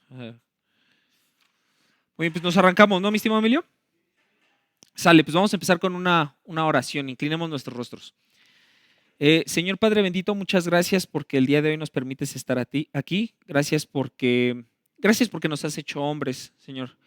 Muy bien, pues nos arrancamos, ¿no, mi estimado Emilio? Sale, pues vamos a empezar con una oración. Inclinemos nuestros rostros. Señor Padre bendito, muchas gracias porque el día de hoy nos permites estar aquí. Gracias porque nos has hecho hombres, Señor.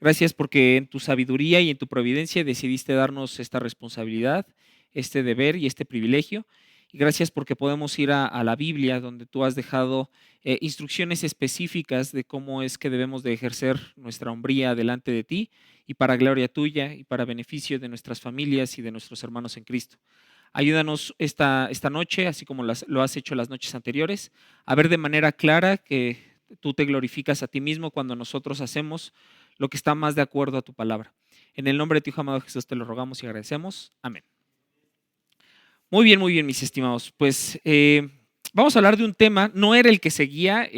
Gracias porque en tu sabiduría y en tu providencia decidiste darnos esta responsabilidad, este deber y este privilegio. Y gracias porque podemos ir a la Biblia, donde tú has dejado instrucciones específicas de cómo es que debemos de ejercer nuestra hombría delante de ti y para gloria tuya y para beneficio de nuestras familias y de nuestros hermanos en Cristo. Ayúdanos esta noche, así como lo has hecho las noches anteriores, a ver de manera clara que tú te glorificas a ti mismo cuando nosotros hacemos lo que está más de acuerdo a tu palabra. En el nombre de tu Hijo amado Jesús te lo rogamos y agradecemos. Amén. Muy bien, mis estimados. Pues vamos a hablar de un tema, no era el que seguía,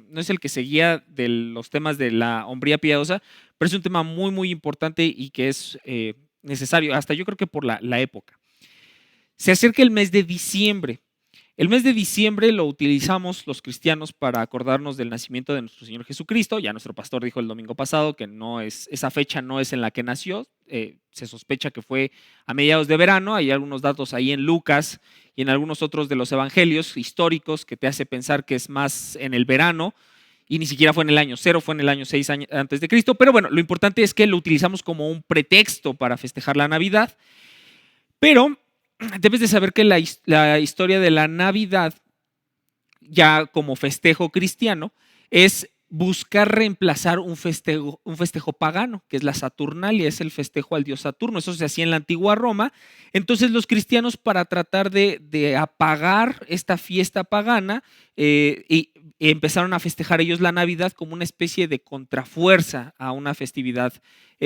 no es el que seguía de los temas de la hombría piadosa, pero es un tema muy importante y que es necesario, hasta yo creo que por la época. Se acerca el mes de diciembre. El mes de diciembre lo utilizamos los cristianos para acordarnos del nacimiento de nuestro Señor Jesucristo. Ya nuestro pastor dijo el domingo pasado que esa fecha no es en la que nació. Se sospecha que fue a mediados de verano. Hay algunos datos ahí en Lucas y en algunos otros de los evangelios históricos que te hace pensar que es más en el verano y ni siquiera fue en el año 0, fue en el año 6 antes de Cristo. Pero bueno, lo importante es que lo utilizamos como un pretexto para festejar la Navidad. Pero debes de saber que la historia de la Navidad, ya como festejo cristiano, es buscar reemplazar un festejo pagano, que es la Saturnalia, es el festejo al dios Saturno. Eso se hacía en la antigua Roma. Entonces los cristianos, para tratar de apagar esta fiesta pagana, y empezaron a festejar ellos la Navidad como una especie de contrafuerza a una festividad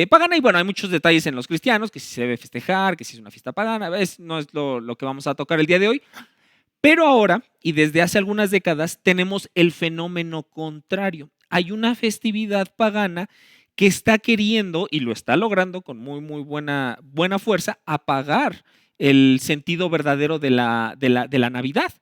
pagana. Y bueno, hay muchos detalles en los cristianos, que si se debe festejar, que si es una fiesta pagana, no es lo que vamos a tocar el día de hoy. Pero ahora, y desde hace algunas décadas, tenemos el fenómeno contrario. Hay una festividad pagana que está queriendo, y lo está logrando con muy buena fuerza, apagar el sentido verdadero de la Navidad.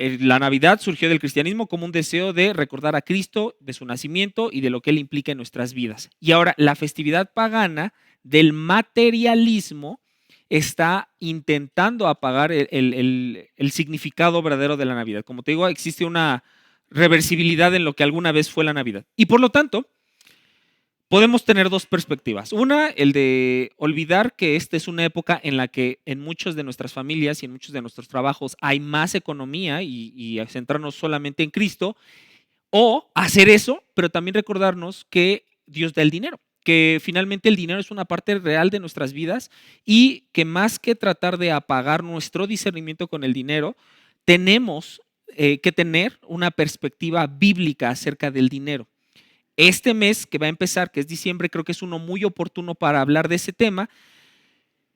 La Navidad surgió del cristianismo como un deseo de recordar a Cristo, de su nacimiento y de lo que Él implica en nuestras vidas. Y ahora la festividad pagana del materialismo está intentando apagar el significado verdadero de la Navidad. Como te digo, existe una reversibilidad en lo que alguna vez fue la Navidad. Y por lo tanto, podemos tener dos perspectivas. Una, el de olvidar que esta es una época en la que en muchas de nuestras familias y en muchos de nuestros trabajos hay más economía y centrarnos solamente en Cristo, o hacer eso, pero también recordarnos que Dios da el dinero, que finalmente el dinero es una parte real de nuestras vidas y que más que tratar de apagar nuestro discernimiento con el dinero, tenemos que tener una perspectiva bíblica acerca del dinero. Este mes que va a empezar, que es diciembre, creo que es uno muy oportuno para hablar de ese tema,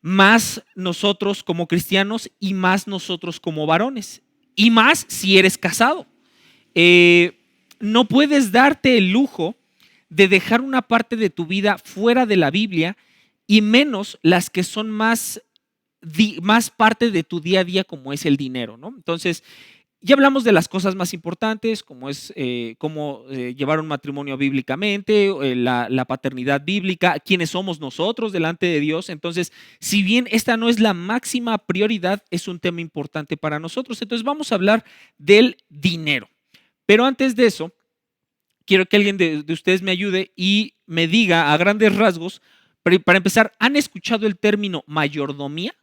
más nosotros como cristianos y más nosotros como varones, y más si eres casado. No puedes darte el lujo de dejar una parte de tu vida fuera de la Biblia y menos las que son más parte de tu día a día, como es el dinero, ¿no? Entonces, ya hablamos de las cosas más importantes, como es cómo llevar un matrimonio bíblicamente, la paternidad bíblica, quiénes somos nosotros delante de Dios. Entonces, si bien esta no es la máxima prioridad, es un tema importante para nosotros. Entonces, vamos a hablar del dinero. Pero antes de eso, quiero que alguien de ustedes me ayude y me diga a grandes rasgos, para empezar, ¿han escuchado el término mayordomía?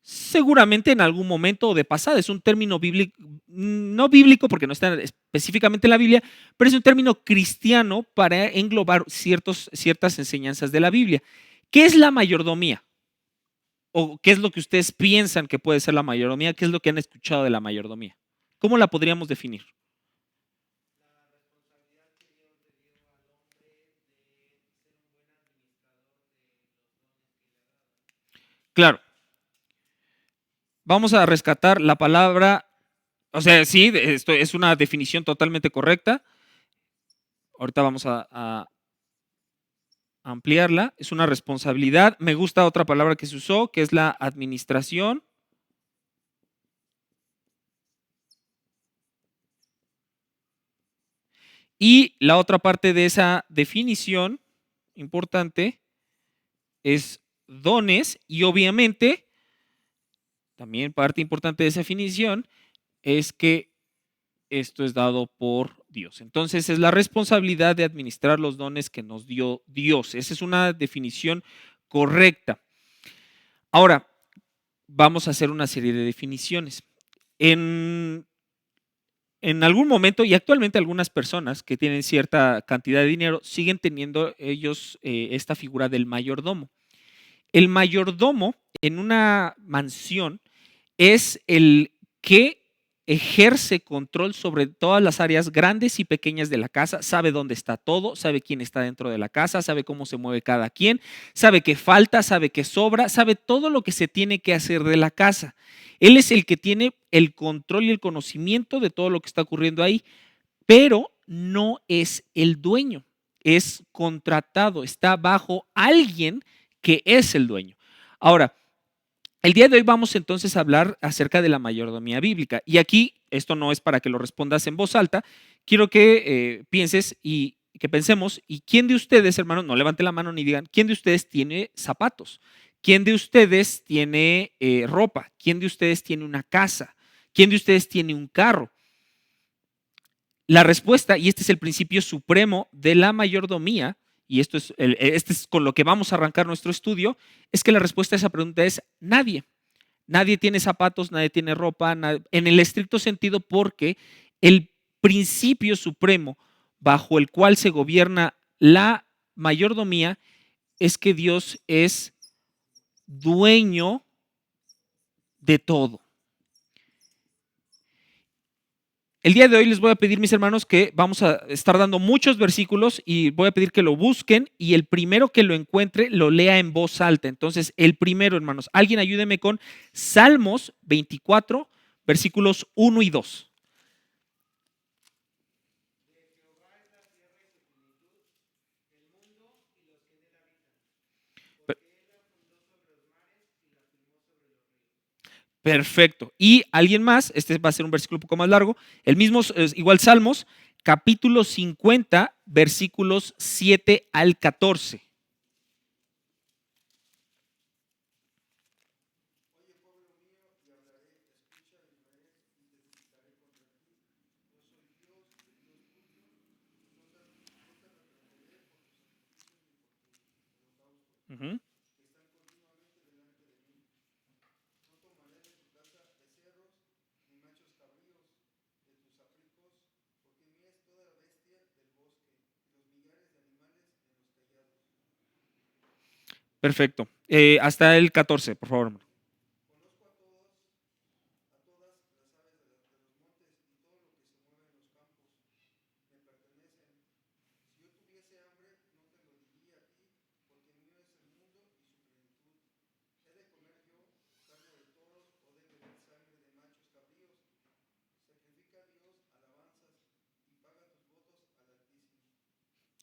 Seguramente en algún momento de pasada. Es un término bíblico, no bíblico porque no está específicamente en la Biblia, pero es un término cristiano para englobar ciertas enseñanzas de la Biblia. ¿Qué es la mayordomía? ¿O qué es lo que ustedes piensan que puede ser la mayordomía? ¿Qué es lo que han escuchado de la mayordomía? ¿Cómo la podríamos definir? Claro, vamos a rescatar la palabra, o sea, sí, esto es una definición totalmente correcta. Ahorita vamos a ampliarla. Es una responsabilidad. Me gusta otra palabra que se usó, que es la administración. Y la otra parte de esa definición importante es dones, y obviamente también parte importante de esa definición es que esto es dado por Dios. Entonces es la responsabilidad de administrar los dones que nos dio Dios. Esa es una definición correcta. Ahora, vamos a hacer una serie de definiciones. En algún momento, y actualmente algunas personas que tienen cierta cantidad de dinero siguen teniendo ellos esta figura del mayordomo. El mayordomo en una mansión es el que ejerce control sobre todas las áreas grandes y pequeñas de la casa, sabe dónde está todo, sabe quién está dentro de la casa, sabe cómo se mueve cada quien, sabe qué falta, sabe qué sobra, sabe todo lo que se tiene que hacer de la casa. Él es el que tiene el control y el conocimiento de todo lo que está ocurriendo ahí, pero no es el dueño, es contratado, está bajo alguien que es el dueño. Ahora, el día de hoy vamos entonces a hablar acerca de la mayordomía bíblica. Y aquí, esto no es para que lo respondas en voz alta, quiero que pienses y que pensemos, ¿y quién de ustedes, hermanos, no levante la mano ni digan, quién de ustedes tiene zapatos? ¿Quién de ustedes tiene ropa? ¿Quién de ustedes tiene una casa? ¿Quién de ustedes tiene un carro? La respuesta, y este es el principio supremo de la mayordomía, y este es con lo que vamos a arrancar nuestro estudio, es que la respuesta a esa pregunta es nadie. Nadie tiene zapatos, nadie tiene ropa, en el estricto sentido, porque el principio supremo bajo el cual se gobierna la mayordomía es que Dios es dueño de todo. El día de hoy les voy a pedir, mis hermanos, que vamos a estar dando muchos versículos y voy a pedir que lo busquen y el primero que lo encuentre lo lea en voz alta. Entonces, el primero, hermanos, alguien ayúdeme con Salmos 24, versículos 1 y 2. Perfecto. Y alguien más, este va a ser un versículo un poco más largo, el mismo, igual Salmos, capítulo 50, versículos 7 al 14. Uh-huh. Perfecto. Hasta el 14, por favor.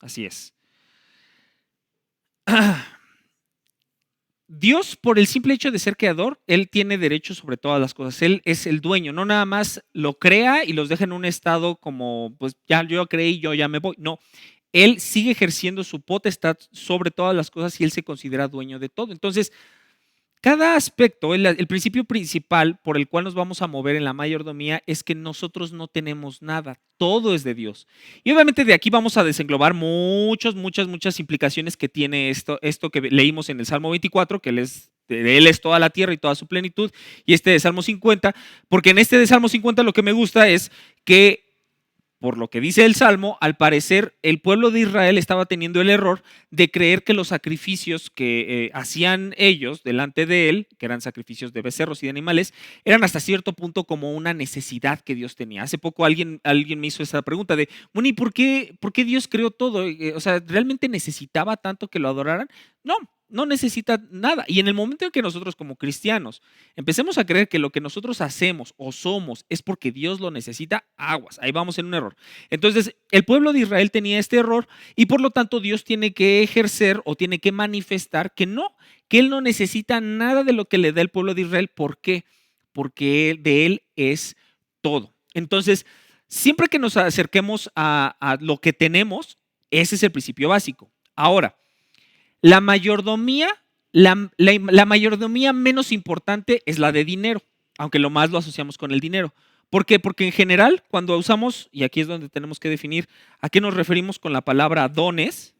Así es. Dios, por el simple hecho de ser creador, Él tiene derecho sobre todas las cosas. Él es el dueño, no nada más lo crea y los deja en un estado como, pues ya yo creí, yo ya me voy. No, Él sigue ejerciendo su potestad sobre todas las cosas y Él se considera dueño de todo. Entonces, cada aspecto, el principio principal por el cual nos vamos a mover en la mayordomía es que nosotros no tenemos nada, todo es de Dios. Y obviamente de aquí vamos a desenglobar muchas implicaciones que tiene esto que leímos en el Salmo 24, que de Él es toda la tierra y toda su plenitud, y este de Salmo 50, porque en este de Salmo 50 lo que me gusta es que por lo que dice el Salmo, al parecer el pueblo de Israel estaba teniendo el error de creer que los sacrificios que hacían ellos delante de él, que eran sacrificios de becerros y de animales, eran hasta cierto punto como una necesidad que Dios tenía. Hace poco alguien me hizo esa pregunta de, Moni, ¿por qué Dios creó todo? O sea, ¿realmente necesitaba tanto que lo adoraran? No, no necesita nada. Y en el momento en que nosotros como cristianos empecemos a creer que lo que nosotros hacemos o somos es porque Dios lo necesita, aguas, ahí vamos en un error. Entonces, el pueblo de Israel tenía este error y por lo tanto Dios tiene que ejercer o tiene que manifestar que Él no necesita nada de lo que le da el pueblo de Israel. ¿Por qué? Porque de Él es todo. Entonces, Siempre que nos acerquemos a lo que tenemos, ese es el principio básico. Ahora, la mayordomía, la mayordomía menos importante es la de dinero, aunque lo más lo asociamos con el dinero. ¿Por qué? Porque en general, cuando usamos, y aquí es donde tenemos que definir a qué nos referimos con la palabra dones,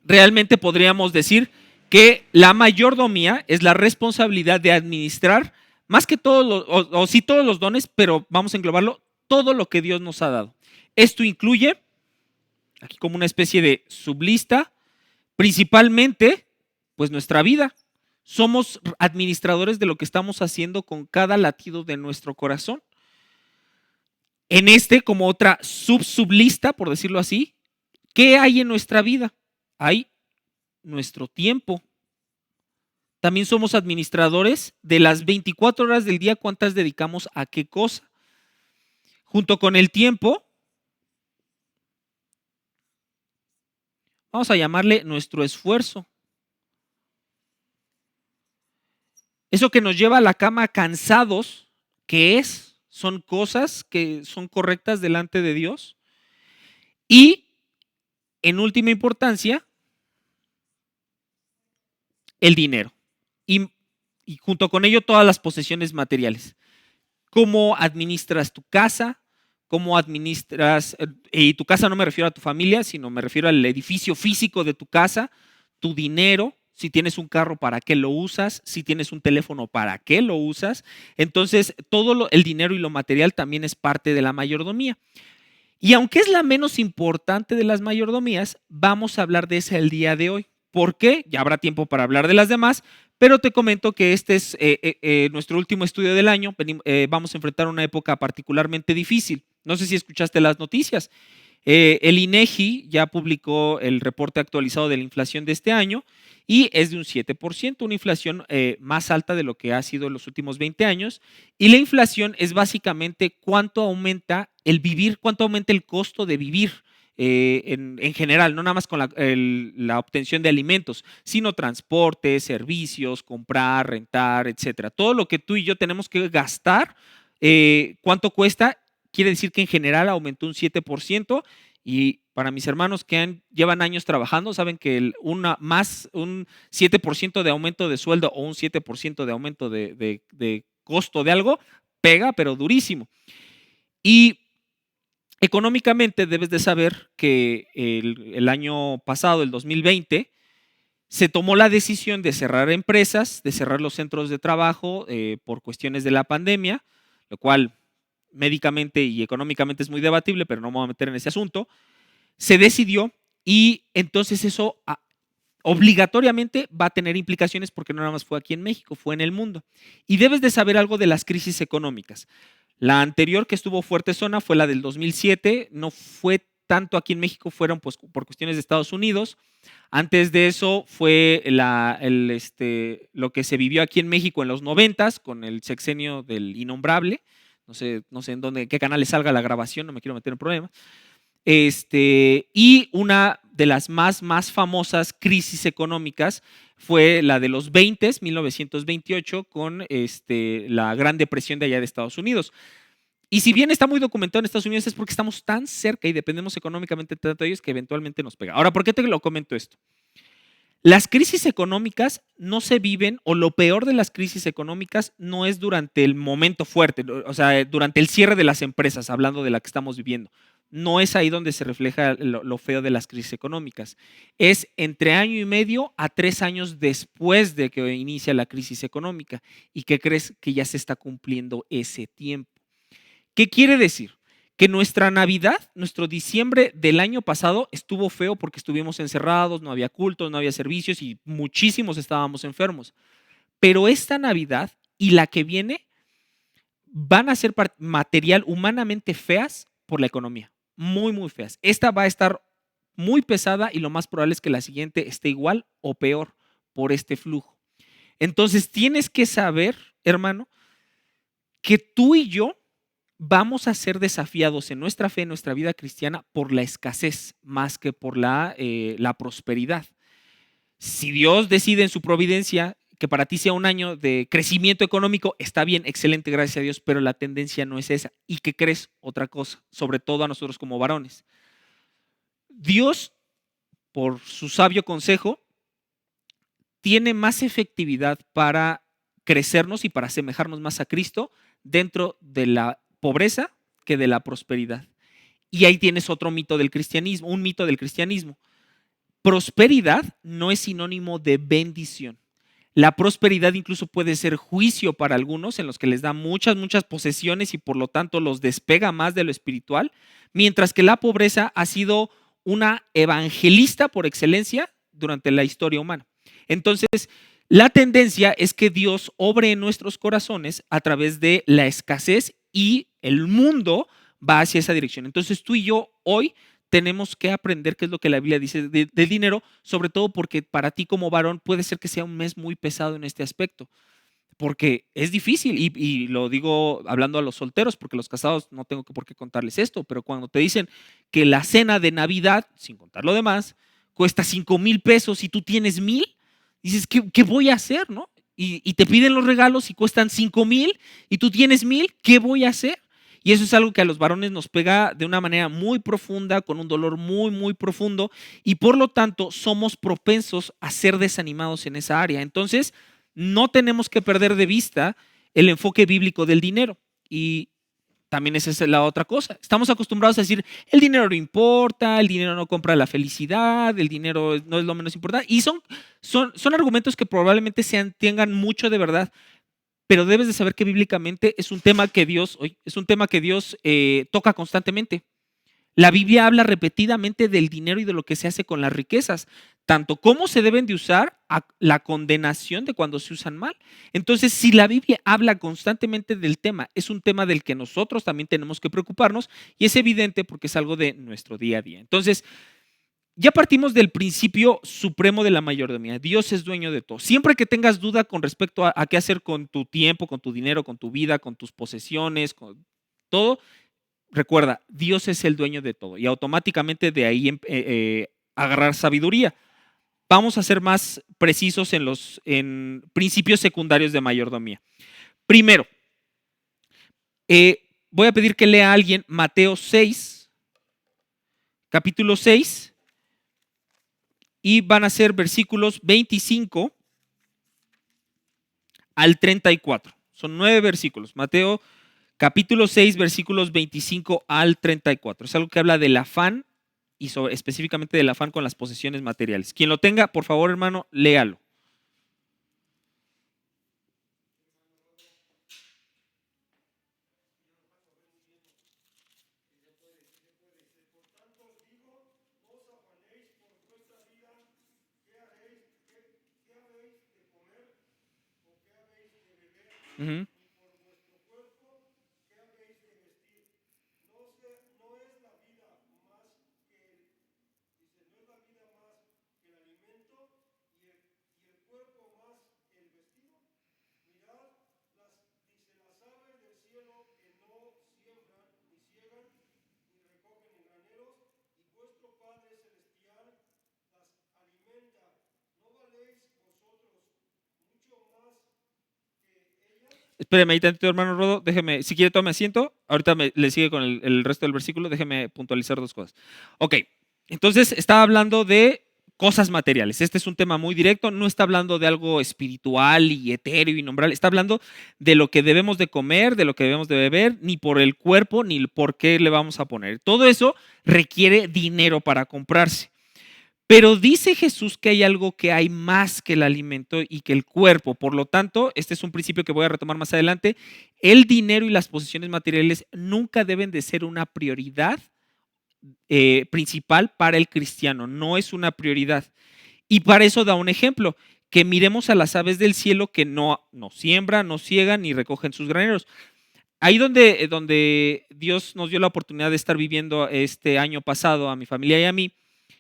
realmente podríamos decir que la mayordomía es la responsabilidad de administrar más que todos los, o sí todos los dones, pero vamos a englobarlo, todo lo que Dios nos ha dado. Esto incluye, aquí como una especie de sublista, principalmente, pues nuestra vida. Somos administradores de lo que estamos haciendo con cada latido de nuestro corazón. En como otra sublista, por decirlo así, ¿qué hay en nuestra vida? Hay nuestro tiempo. También somos administradores de las 24 horas del día, cuántas dedicamos a qué cosa. Junto con el tiempo, vamos a llamarle nuestro esfuerzo. Eso que nos lleva a la cama cansados, ¿qué es? Son cosas que son correctas delante de Dios. Y, en última importancia, el dinero. Y junto con ello todas las posesiones materiales. ¿Cómo administras tu casa? ¿Cómo administras? Y tu casa no me refiero a tu familia, sino me refiero al edificio físico de tu casa, tu dinero. Si tienes un carro, ¿para qué lo usas? Si tienes un teléfono, ¿para qué lo usas? Entonces, todo el dinero y lo material también es parte de la mayordomía. Y aunque es la menos importante de las mayordomías, vamos a hablar de esa el día de hoy. ¿Por qué? Ya habrá tiempo para hablar de las demás, pero te comento que este es nuestro último estudio del año. Vamos a enfrentar una época particularmente difícil. No sé si escuchaste las noticias. El INEGI ya publicó el reporte actualizado de la inflación de este año y es de un 7%, una inflación más alta de lo que ha sido en los últimos 20 años. Y la inflación es básicamente cuánto aumenta el vivir, cuánto aumenta el costo de vivir en general, no nada más con la obtención de alimentos, sino transporte, servicios, comprar, rentar, etcétera. Todo lo que tú y yo tenemos que gastar, ¿cuánto cuesta? Quiere decir que en general aumentó un 7%. Y para mis hermanos que llevan años trabajando, saben que un 7% de aumento de sueldo o un 7% de aumento de costo de algo pega, pero durísimo. Y económicamente debes de saber que el año pasado, el 2020, se tomó la decisión de cerrar empresas, de cerrar los centros de trabajo por cuestiones de la pandemia, lo cual médicamente y económicamente es muy debatible, pero no me voy a meter en ese asunto. Se decidió y entonces eso obligatoriamente va a tener implicaciones porque no nada más fue aquí en México, fue en el mundo. Y debes de saber algo de las crisis económicas. La anterior que estuvo fuerte zona fue la del 2007, no fue tanto aquí en México, fueron pues por cuestiones de Estados Unidos. Antes de eso fue lo que se vivió aquí en México en los 90s con el sexenio del innombrable. No sé en qué canales salga la grabación, no me quiero meter en problemas. Y una de las más famosas crisis económicas fue la de los 20s, 1928, con la Gran Depresión de allá de Estados Unidos. Y si bien está muy documentado en Estados Unidos, es porque estamos tan cerca y dependemos económicamente tanto de ellos que eventualmente nos pega. Ahora, ¿por qué te lo comento esto? Las crisis económicas no se viven, o lo peor de las crisis económicas no es durante el momento fuerte, o sea, durante el cierre de las empresas, hablando de la que estamos viviendo. No es ahí donde se refleja lo feo de las crisis económicas. Es entre año y medio a 3 años después de que inicia la crisis económica. ¿Y qué crees? Que ya se está cumpliendo ese tiempo. ¿Qué quiere decir? Que nuestra Navidad, nuestro diciembre del año pasado estuvo feo porque estuvimos encerrados, no había cultos, no había servicios y muchísimos estábamos enfermos. Pero esta Navidad y la que viene van a ser material humanamente feas por la economía, muy feas. Esta va a estar muy pesada y lo más probable es que la siguiente esté igual o peor por este flujo. Entonces tienes que saber, hermano, que tú y yo vamos a ser desafiados en nuestra fe, en nuestra vida cristiana, por la escasez más que por la prosperidad. Si Dios decide en su providencia que para ti sea un año de crecimiento económico, está bien, excelente, gracias a Dios, pero la tendencia no es esa. ¿Y qué crees? Otra cosa, sobre todo a nosotros como varones. Dios, por su sabio consejo, tiene más efectividad para crecernos y para asemejarnos más a Cristo dentro de la pobreza que de la prosperidad. Y ahí tienes otro mito del cristianismo, un mito del cristianismo. Prosperidad no es sinónimo de bendición. La prosperidad incluso puede ser juicio para algunos, en los que les da muchas posesiones y por lo tanto los despega más de lo espiritual, mientras que la pobreza ha sido una evangelista por excelencia durante la historia humana. Entonces, la tendencia es que Dios obre en nuestros corazones a través de la escasez y el mundo va hacia esa dirección. Entonces, tú y yo hoy tenemos que aprender qué es lo que la Biblia dice del dinero, sobre todo porque para ti como varón puede ser que sea un mes muy pesado en este aspecto, porque es difícil y lo digo hablando a los solteros, porque los casados no tengo por qué contarles esto, pero cuando te dicen que la cena de Navidad, sin contar lo demás, cuesta 5,000 pesos y tú tienes 1,000, dices, ¿qué voy a hacer? ¿No? Y te piden los regalos y cuestan 5,000 y tú tienes 1,000, ¿qué voy a hacer? Y eso es algo que a los varones nos pega de una manera muy profunda, con un dolor muy profundo, y por lo tanto somos propensos a ser desanimados en esa área. Entonces, no tenemos que perder de vista el enfoque bíblico del dinero. Y también esa es la otra cosa. Estamos acostumbrados a decir, el dinero no importa, el dinero no compra la felicidad, el dinero no es lo menos importante. Y son argumentos que probablemente tengan mucho de verdad, pero debes de saber que bíblicamente es un tema que Dios toca constantemente. La Biblia habla repetidamente del dinero y de lo que se hace con las riquezas, tanto cómo se deben de usar a la condenación de cuando se usan mal. Entonces, si la Biblia habla constantemente del tema, es un tema del que nosotros también tenemos que preocuparnos y es evidente porque es algo de nuestro día a día. Entonces, ya partimos del principio supremo de la mayordomía. Dios es dueño de todo. Siempre que tengas duda con respecto a qué hacer con tu tiempo, con tu dinero, con tu vida, con tus posesiones, con todo, recuerda, Dios es el dueño de todo y automáticamente de ahí agarrar sabiduría. Vamos a ser más precisos en principios secundarios de mayordomía. Primero, voy a pedir que lea a alguien Mateo 6, capítulo 6, y van a ser versículos 25 al 34. Son 9 versículos. Mateo capítulo 6, versículos 25 al 34. Es algo que habla del afán y específicamente del afán con las posesiones materiales. Quien lo tenga, por favor, hermano, léalo. Uh-huh. Espéreme ahí tantito, hermano Rodo. Déjeme, si quiere tome asiento. Ahorita le sigue con el resto del versículo. Déjeme puntualizar dos cosas. Ok, entonces estaba hablando de cosas materiales. Este es un tema muy directo. No está hablando de algo espiritual y etéreo y nombral. Está hablando de lo que debemos de comer, de lo que debemos de beber, ni por el cuerpo, ni por qué le vamos a poner. Todo eso requiere dinero para comprarse. Pero dice Jesús que hay algo que hay más que el alimento y que el cuerpo. Por lo tanto, este es un principio que voy a retomar más adelante. El dinero y las posesiones materiales nunca deben de ser una prioridad principal para el cristiano. No es una prioridad. Y para eso da un ejemplo. Que miremos a las aves del cielo que no siembran, no ciegan ni recogen sus graneros. Ahí donde Dios nos dio la oportunidad de estar viviendo este año pasado a mi familia y a mí,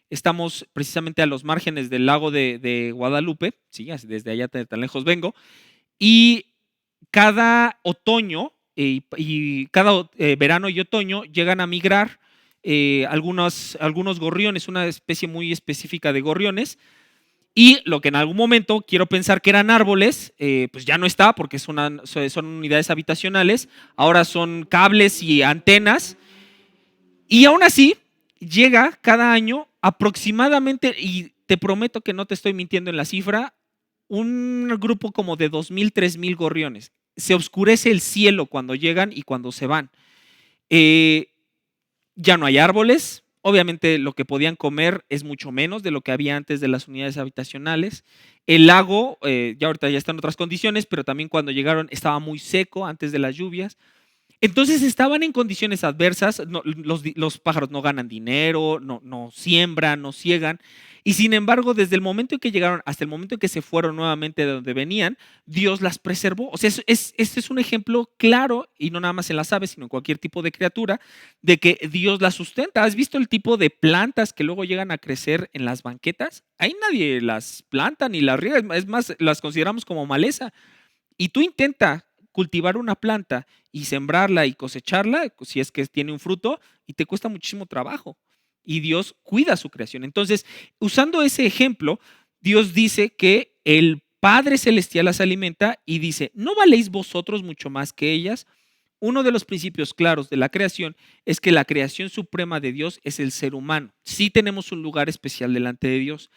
estamos precisamente a los márgenes del lago de Guadalupe, sí, desde allá tan lejos vengo, y cada otoño y cada verano y otoño llegan a migrar algunos gorriones, una especie muy específica de gorriones, Y lo que en algún momento quiero pensar que eran árboles, pues ya no está porque son unidades habitacionales, ahora son cables y antenas. Y aún así, llega cada año aproximadamente, y te prometo que no te estoy mintiendo en la cifra, un grupo como de 2,000, 3,000 gorriones. Se oscurece el cielo cuando llegan y cuando se van. Eh, ya no hay árboles. Obviamente lo que podían comer es mucho menos de lo que había antes de las unidades habitacionales. El lago, ya ahorita ya está en otras condiciones, pero también cuando llegaron estaba muy seco antes de las lluvias. Entonces estaban en condiciones adversas, no, los pájaros no ganan dinero, no siembran, no ciegan, y sin embargo, desde el momento en que llegaron hasta el momento en que se fueron nuevamente de donde venían, Dios las preservó. O sea, este es un ejemplo claro, y no nada más en las aves, sino en cualquier tipo de criatura, de que Dios las sustenta. ¿Has visto el tipo de plantas que luego llegan a crecer en las banquetas? Ahí nadie las planta ni las riega, es más, las consideramos como maleza. Y tú intenta cultivar una planta y sembrarla y cosecharla, si es que tiene un fruto, y te cuesta muchísimo trabajo. Y Dios cuida su creación. Entonces, usando ese ejemplo, Dios dice que el Padre Celestial las alimenta y dice, ¿no valéis vosotros mucho más que ellas? Uno de los principios claros de la creación es que la creación suprema de Dios es el ser humano. Sí tenemos un lugar especial delante de Dios.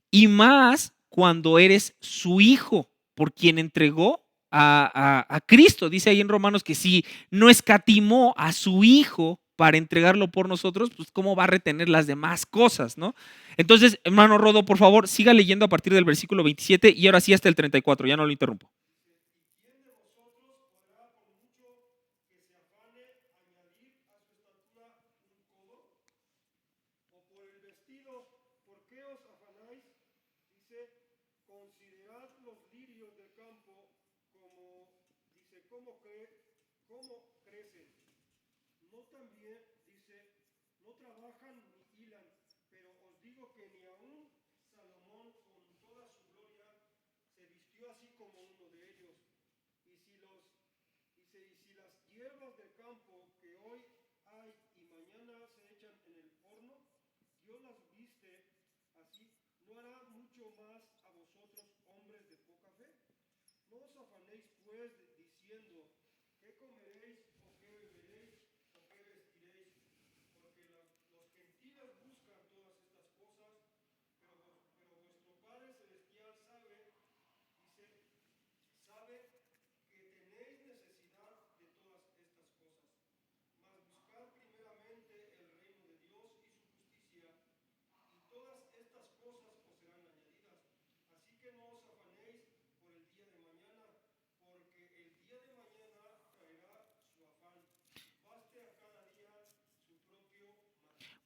Y más cuando eres su hijo, por quien entregó a Cristo. Dice ahí en Romanos que si no escatimó a su hijo para entregarlo por nosotros, pues cómo va a retener las demás cosas, ¿no? Entonces, hermano Rodo, por favor, siga leyendo a partir del versículo 27 y ahora sí hasta el 34, ya no lo interrumpo.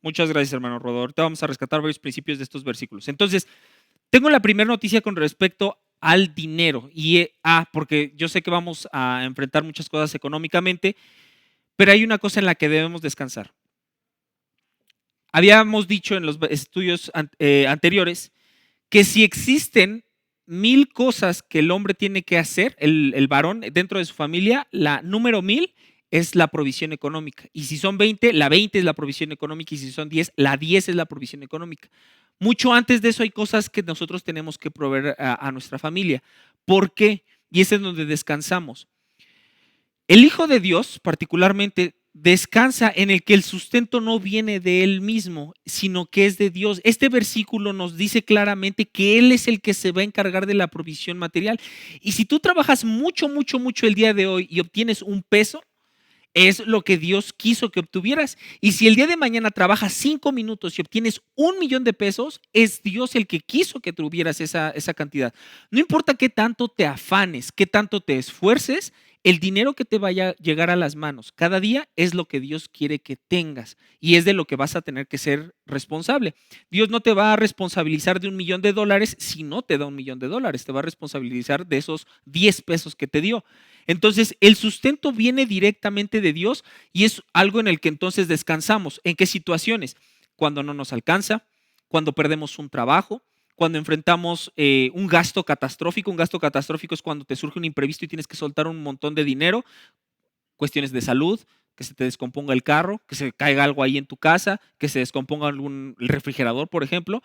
Muchas gracias, hermano Rodo. Ahorita vamos a rescatar varios principios de estos versículos. Entonces, tengo la primera noticia con respecto al dinero. Porque yo sé que vamos a enfrentar muchas cosas económicamente, pero hay una cosa en la que debemos descansar. Habíamos dicho en los estudios anteriores que si existen 1,000 cosas que el hombre tiene que hacer, el varón dentro de su familia, la número 1,000 es la provisión económica. Y si son 20, la 20 es la provisión económica. Y si son 10, la 10 es la provisión económica. Mucho antes de eso hay cosas que nosotros tenemos que proveer a nuestra familia. ¿Por qué? Y ese es donde descansamos. El Hijo de Dios, particularmente, descansa en el que el sustento no viene de él mismo, sino que es de Dios. Este versículo nos dice claramente que Él es el que se va a encargar de la provisión material. Y si tú trabajas mucho, mucho, mucho el día de hoy y obtienes un peso, es lo que Dios quiso que obtuvieras. Y si el día de mañana trabajas 5 minutos y obtienes 1,000,000 de pesos, es Dios el que quiso que tuvieras esa cantidad. No importa qué tanto te afanes, qué tanto te esfuerces, el dinero que te vaya a llegar a las manos cada día es lo que Dios quiere que tengas y es de lo que vas a tener que ser responsable. Dios no te va a responsabilizar de $1,000,000 si no te da $1,000,000, te va a responsabilizar de esos 10 pesos que te dio. Entonces, el sustento viene directamente de Dios y es algo en el que entonces descansamos. ¿En qué situaciones? Cuando no nos alcanza, cuando perdemos un trabajo, cuando enfrentamos un gasto catastrófico. Un gasto catastrófico es cuando te surge un imprevisto y tienes que soltar un montón de dinero, cuestiones de salud, que se te descomponga el carro, que se caiga algo ahí en tu casa, que se descomponga el refrigerador, por ejemplo.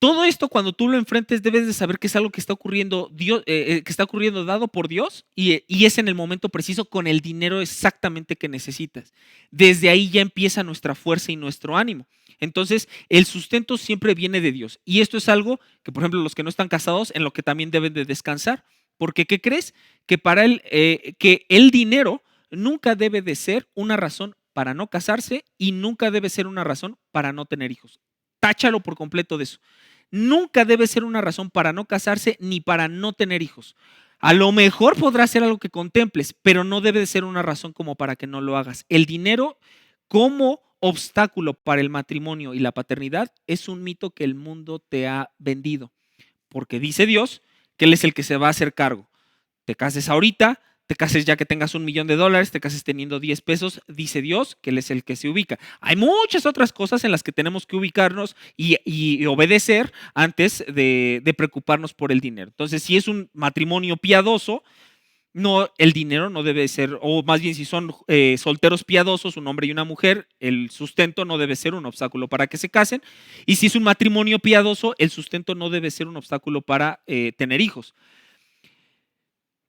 Todo esto, cuando tú lo enfrentes, debes de saber que es algo que está ocurriendo, que está ocurriendo dado por Dios y es en el momento preciso con el dinero exactamente que necesitas. Desde ahí ya empieza nuestra fuerza y nuestro ánimo. Entonces, el sustento siempre viene de Dios. Y esto es algo que, por ejemplo, los que no están casados, en lo que también deben de descansar. Porque, ¿qué crees? Que para que el dinero nunca debe de ser una razón para no casarse y nunca debe ser una razón para no tener hijos. Táchalo por completo de eso. Nunca debe ser una razón para no casarse ni para no tener hijos. A lo mejor podrá ser algo que contemples, pero no debe de ser una razón como para que no lo hagas. El dinero como obstáculo para el matrimonio y la paternidad es un mito que el mundo te ha vendido, porque dice Dios que Él es el que se va a hacer cargo. Te cases ahorita, te cases ya que tengas $1,000,000, te cases teniendo 10 pesos, dice Dios que Él es el que se ubica. Hay muchas otras cosas en las que tenemos que ubicarnos y obedecer antes de preocuparnos por el dinero. Entonces, si es un matrimonio piadoso, no, el dinero no debe ser, o más bien si son solteros piadosos, un hombre y una mujer, el sustento no debe ser un obstáculo para que se casen. Y si es un matrimonio piadoso, el sustento no debe ser un obstáculo para tener hijos.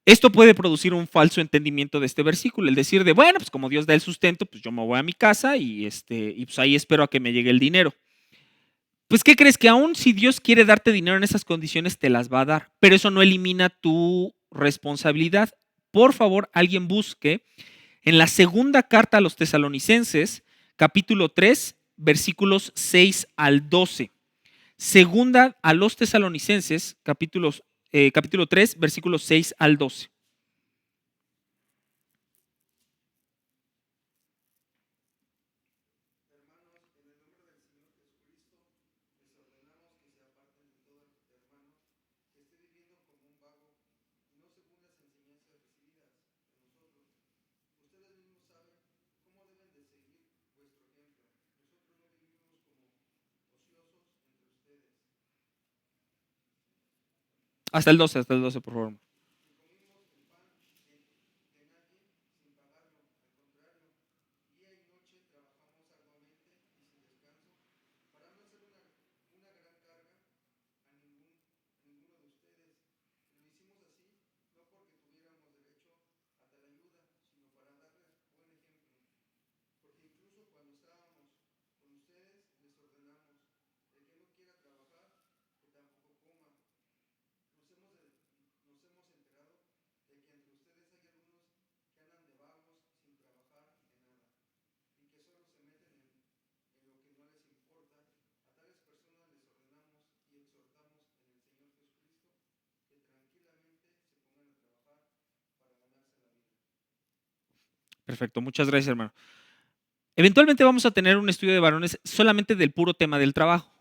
Esto puede producir un falso entendimiento de este versículo, el decir de, bueno, pues como Dios da el sustento, pues yo me voy a mi casa y pues ahí espero a que me llegue el dinero. Pues, ¿qué crees? Que aún si Dios quiere darte dinero en esas condiciones, te las va a dar, pero eso no elimina tu responsabilidad. Por favor, alguien busque en la segunda carta a los tesalonicenses, capítulo 3, versículos 6 al 12. Segunda a los tesalonicenses, capítulo 3, versículos 6 al 12. Hasta el 12, por favor. Perfecto, muchas gracias, hermano. Eventualmente vamos a tener un estudio de varones solamente del puro tema del trabajo,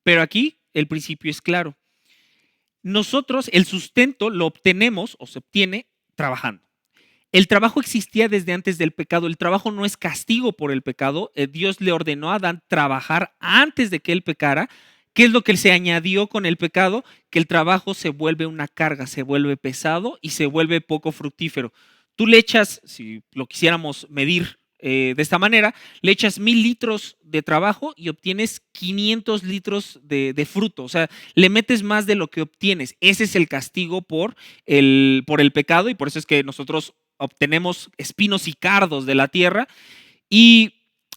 pero aquí el principio es claro. Nosotros el sustento lo obtenemos o se obtiene trabajando. El trabajo existía desde antes del pecado. El trabajo no es castigo por el pecado. Dios le ordenó a Adán trabajar antes de que él pecara. ¿Qué es lo que se añadió con el pecado? Que el trabajo se vuelve una carga, se vuelve pesado y se vuelve poco fructífero. Tú le echas, si lo quisiéramos medir de esta manera, le echas 1,000 litros de trabajo y obtienes 500 litros de fruto. O sea, le metes más de lo que obtienes. Ese es el castigo por el pecado y por eso es que nosotros obtenemos espinos y cardos de la tierra,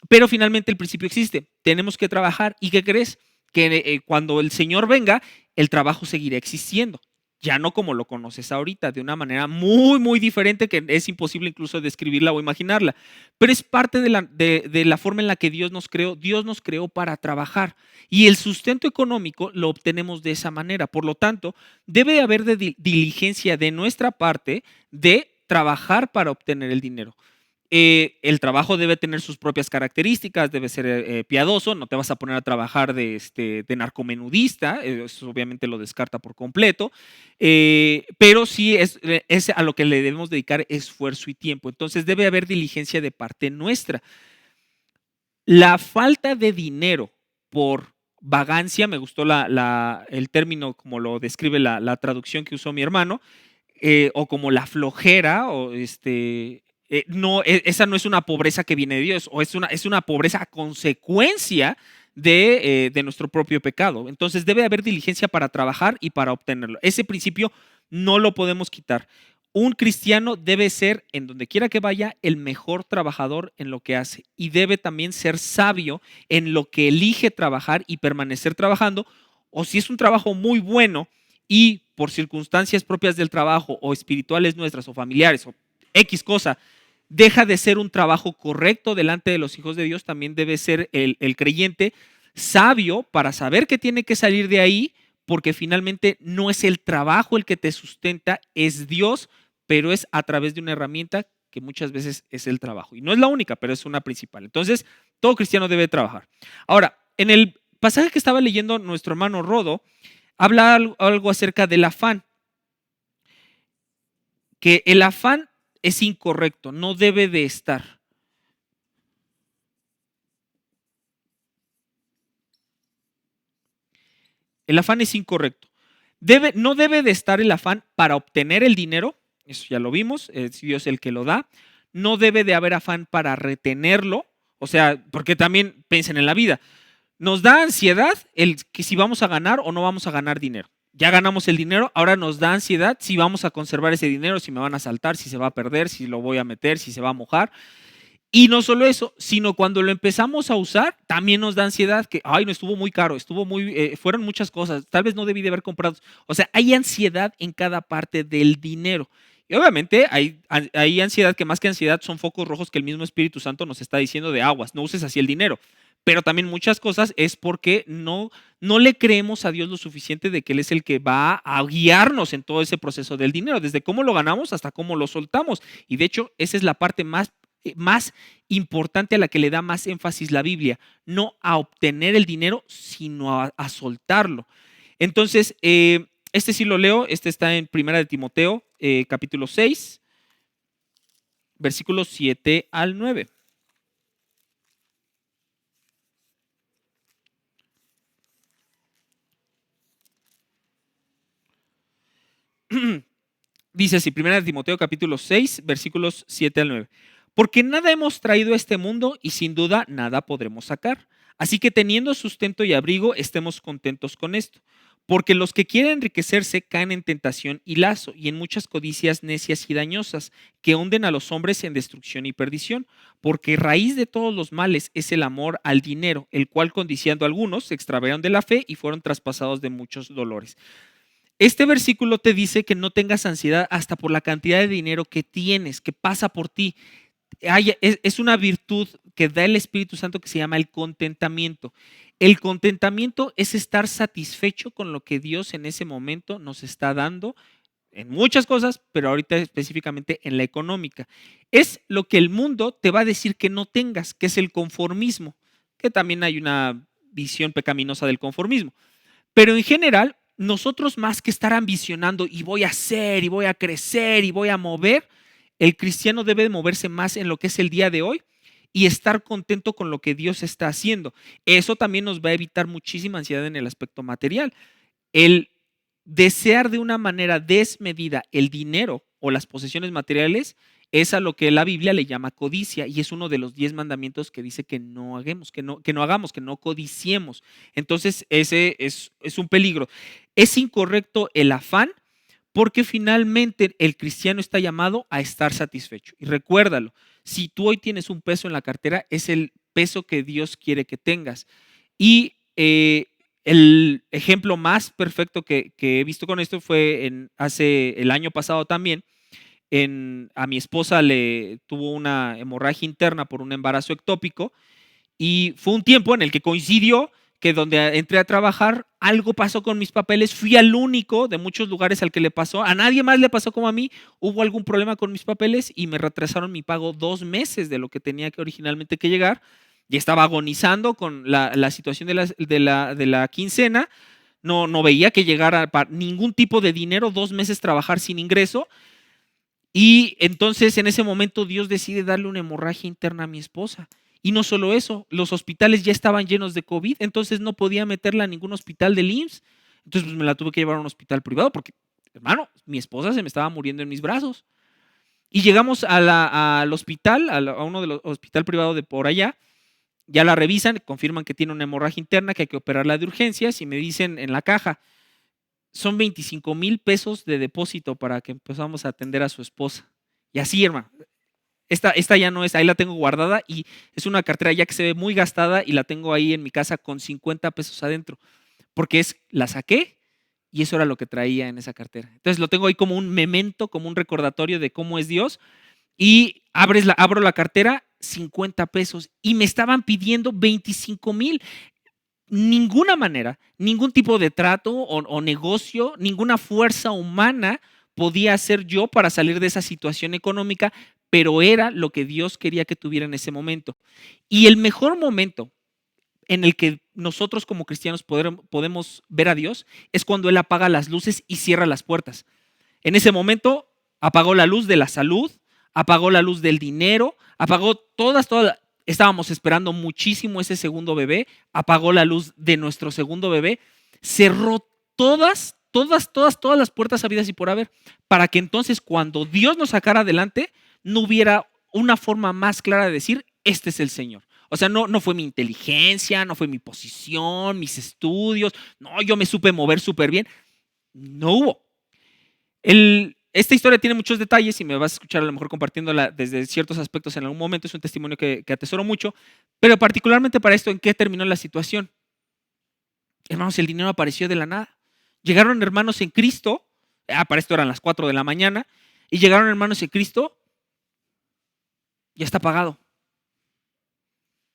pero finalmente el principio existe. Tenemos que trabajar. ¿Y qué crees? Que cuando el Señor venga, el trabajo seguirá existiendo. Ya no como lo conoces ahorita, de una manera muy, muy diferente que es imposible incluso describirla o imaginarla. Pero es parte de la forma en la que Dios nos creó. Dios nos creó para trabajar y el sustento económico lo obtenemos de esa manera. Por lo tanto, debe haber diligencia de nuestra parte de trabajar para obtener el dinero. El trabajo debe tener sus propias características, debe ser piadoso, no te vas a poner a trabajar de narcomenudista, eso obviamente lo descarta por completo, pero sí es a lo que le debemos dedicar esfuerzo y tiempo. Entonces debe haber diligencia de parte nuestra. La falta de dinero por vagancia, me gustó el término como lo describe la traducción que usó mi hermano, o como la flojera, o no, esa no es una pobreza que viene de Dios, o es una pobreza a consecuencia de nuestro propio pecado. Entonces debe haber diligencia para trabajar y para obtenerlo. Ese principio no lo podemos quitar. Un cristiano debe ser, en donde quiera que vaya, el mejor trabajador en lo que hace y debe también ser sabio en lo que elige trabajar y permanecer trabajando, o si es un trabajo muy bueno y por circunstancias propias del trabajo o espirituales nuestras o familiares o X cosa, deja de ser un trabajo correcto delante de los hijos de Dios, también debe ser el creyente sabio para saber que tiene que salir de ahí, porque finalmente no es el trabajo el que te sustenta, es Dios, pero es a través de una herramienta que muchas veces es el trabajo. Y no es la única, pero es una principal. Entonces, todo cristiano debe trabajar. Ahora, en el pasaje que estaba leyendo nuestro hermano Rodo, habla algo acerca del afán, que el afán es incorrecto, no debe de estar. El afán es incorrecto. No debe de estar el afán para obtener el dinero, eso ya lo vimos, es Dios el que lo da. No debe de haber afán para retenerlo, o sea, porque también piensen en la vida. Nos da ansiedad el que si vamos a ganar o no vamos a ganar dinero. Ya ganamos el dinero, ahora nos da ansiedad si vamos a conservar ese dinero, si me van a saltar, si se va a perder, si lo voy a meter, si se va a mojar. Y no solo eso, sino cuando lo empezamos a usar, también nos da ansiedad que, ay, no estuvo muy caro, fueron muchas cosas, tal vez no debí de haber comprado. O sea, hay ansiedad en cada parte del dinero. Y obviamente hay ansiedad que más que ansiedad son focos rojos que el mismo Espíritu Santo nos está diciendo de aguas, no uses así el dinero. Pero también muchas cosas es porque no le creemos a Dios lo suficiente de que Él es el que va a guiarnos en todo ese proceso del dinero, desde cómo lo ganamos hasta cómo lo soltamos. Y de hecho, esa es la parte más importante a la que le da más énfasis la Biblia, no a obtener el dinero, sino a soltarlo. Entonces, este sí lo leo, este está en Primera de Timoteo, capítulo 6, versículos 7 al 9. Dice así, Primera de Timoteo capítulo 6, versículos 7 al 9. Porque nada hemos traído a este mundo y sin duda nada podremos sacar. Así que teniendo sustento y abrigo, estemos contentos con esto. Porque los que quieren enriquecerse caen en tentación y lazo y en muchas codicias necias y dañosas que hunden a los hombres en destrucción y perdición. Porque raíz de todos los males es el amor al dinero, el cual codiciando a algunos se extraviaron de la fe y fueron traspasados de muchos dolores. Este versículo te dice que no tengas ansiedad hasta por la cantidad de dinero que tienes, que pasa por ti. Es una virtud que da el Espíritu Santo que se llama el contentamiento. El contentamiento es estar satisfecho con lo que Dios en ese momento nos está dando en muchas cosas, pero ahorita específicamente en la económica. Es lo que el mundo te va a decir que no tengas, que es el conformismo, que también hay una visión pecaminosa del conformismo. Pero en general, nosotros más que estar ambicionando y voy a hacer y voy a crecer y voy a mover, el cristiano debe de moverse más en lo que es el día de hoy y estar contento con lo que Dios está haciendo. Eso también nos va a evitar muchísima ansiedad en el aspecto material. El desear de una manera desmedida el dinero o las posesiones materiales es a lo que la Biblia le llama codicia y es uno de los 10 mandamientos que dice que no hagamos, que no codiciemos. Entonces ese es un peligro. Es incorrecto el afán porque finalmente el cristiano está llamado a estar satisfecho. Y recuérdalo, si tú hoy tienes un peso en la cartera, es el peso que Dios quiere que tengas. Y el ejemplo más perfecto que he visto con esto fue hace el año pasado también. A mi esposa le tuvo una hemorragia interna por un embarazo ectópico y fue un tiempo en el que coincidió que donde entré a trabajar, algo pasó con mis papeles, fui al único de muchos lugares al que le pasó, a nadie más le pasó como a mí, hubo algún problema con mis papeles y me retrasaron mi pago 2 meses de lo que tenía que originalmente que llegar, y estaba agonizando con la situación de la quincena, no veía que llegara para ningún tipo de dinero, 2 meses trabajar sin ingreso, y entonces en ese momento Dios decide darle una hemorragia interna a mi esposa. Y no solo eso, los hospitales ya estaban llenos de COVID, entonces no podía meterla a ningún hospital del IMSS. Entonces pues, me la tuve que llevar a un hospital privado porque, hermano, mi esposa se me estaba muriendo en mis brazos. Y llegamos al hospital, a uno de los hospital privado de por allá, Ya la revisan, confirman que tiene una hemorragia interna, que hay que operarla de urgencias y me dicen en la caja, son 25,000 pesos de depósito para que empezamos a atender a su esposa. Y así, hermano, esta ya no es, ahí la tengo guardada y es una cartera ya que se ve muy gastada y la tengo ahí en mi casa con 50 pesos adentro, porque la saqué y eso era lo que traía en esa cartera. Entonces lo tengo ahí como un memento, como un recordatorio de cómo es Dios y abro la cartera, 50 pesos y me estaban pidiendo 25,000. Ninguna manera, ningún tipo de trato o negocio, ninguna fuerza humana podía hacer yo para salir de esa situación económica, pero era lo que Dios quería que tuviera en ese momento. Y el mejor momento en el que nosotros como cristianos podemos ver a Dios es cuando Él apaga las luces y cierra las puertas. En ese momento apagó la luz de la salud, apagó la luz del dinero, apagó todas. Estábamos esperando muchísimo ese segundo bebé, apagó la luz de nuestro segundo bebé, cerró todas las puertas habidas y por haber, para que entonces cuando Dios nos sacara adelante, no hubiera una forma más clara de decir, este es el Señor. O sea, no fue mi inteligencia, no fue mi posición, mis estudios, no, yo me supe mover súper bien. No hubo. Esta historia tiene muchos detalles y me vas a escuchar a lo mejor compartiéndola desde ciertos aspectos en algún momento. Es un testimonio que atesoro mucho, pero particularmente para esto, ¿en qué terminó la situación? Hermanos, el dinero apareció de la nada. Llegaron hermanos en Cristo, para esto eran las 4 de la mañana, y llegaron hermanos en Cristo, ya está pagado.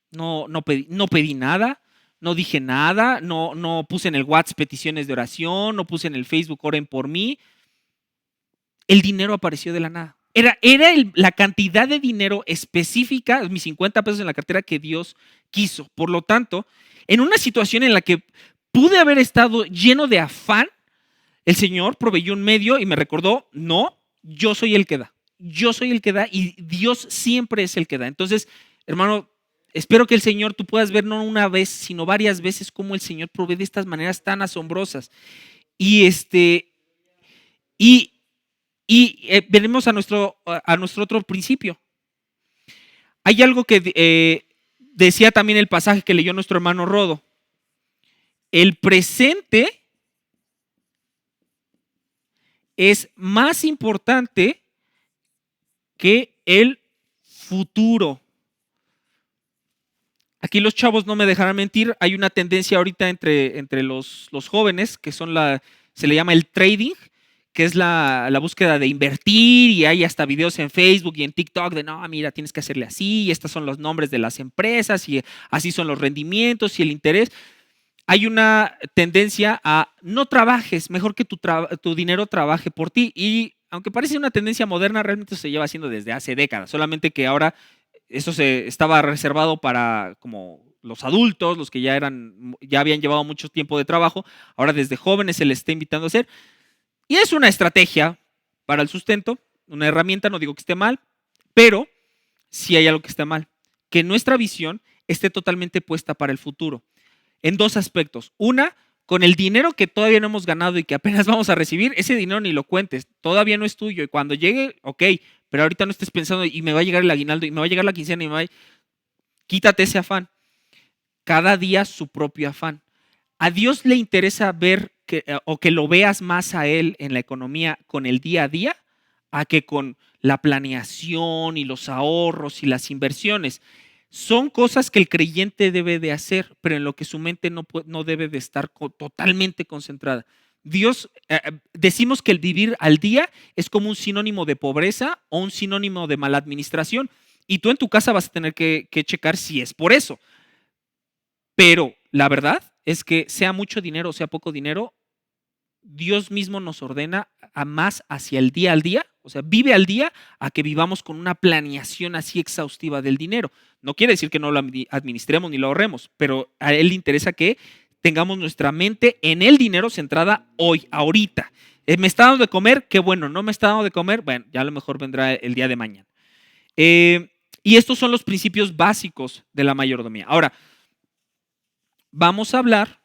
No pedí nada, no dije nada, no puse en el WhatsApp peticiones de oración, no puse en el Facebook oren por mí. El dinero apareció de la nada. Era la cantidad de dinero específica, mis 50 pesos en la cartera que Dios quiso. Por lo tanto, en una situación en la que pude haber estado lleno de afán, el Señor proveyó un medio y me recordó, no, yo soy el que da. Yo soy el que da y Dios siempre es el que da. Entonces, hermano, espero que el Señor tú puedas ver no una vez, sino varias veces cómo el Señor provee de estas maneras tan asombrosas. Y venimos a nuestro otro principio. Hay algo que decía también el pasaje que leyó nuestro hermano Rodo. El presente es más importante que el futuro. Aquí los chavos no me dejarán mentir, hay una tendencia ahorita entre los jóvenes que se le llama el trading, que es la búsqueda de invertir y hay hasta videos en Facebook y en TikTok de no, mira, tienes que hacerle así y estos son los nombres de las empresas y así son los rendimientos y el interés. Hay una tendencia a no trabajes, mejor que tu dinero trabaje por ti y aunque parece una tendencia moderna, realmente se lleva haciendo desde hace décadas, solamente que ahora eso se estaba reservado para como los adultos, los que ya habían llevado mucho tiempo de trabajo, ahora desde jóvenes se les está invitando a hacer. Y es una estrategia para el sustento, una herramienta, no digo que esté mal, pero sí hay algo que está mal, que nuestra visión esté totalmente puesta para el futuro, en dos aspectos. Una, con el dinero que todavía no hemos ganado y que apenas vamos a recibir, ese dinero ni lo cuentes, todavía no es tuyo y cuando llegue, ok, pero ahorita no estés pensando y me va a llegar el aguinaldo y me va a llegar la quincena y quítate ese afán. Cada día su propio afán. A Dios le interesa ver o que lo veas más a Él en la economía con el día a día, a que con la planeación y los ahorros y las inversiones. Son cosas que el creyente debe de hacer, pero en lo que su mente no debe de estar totalmente concentrada. Decimos que el vivir al día es como un sinónimo de pobreza o un sinónimo de mala administración. Y tú en tu casa vas a tener que checar si es por eso. Pero la verdad es que sea mucho dinero o sea poco dinero, Dios mismo nos ordena a más hacia el día al día, o sea, vive al día a que vivamos con una planeación así exhaustiva del dinero. No quiere decir que no lo administremos ni lo ahorremos, pero a Él le interesa que tengamos nuestra mente en el dinero centrada hoy, ahorita. ¿Me está dando de comer? Qué bueno. ¿No me está dando de comer? Bueno, ya a lo mejor vendrá el día de mañana. Y estos son los principios básicos de la mayordomía. Ahora, vamos a hablar.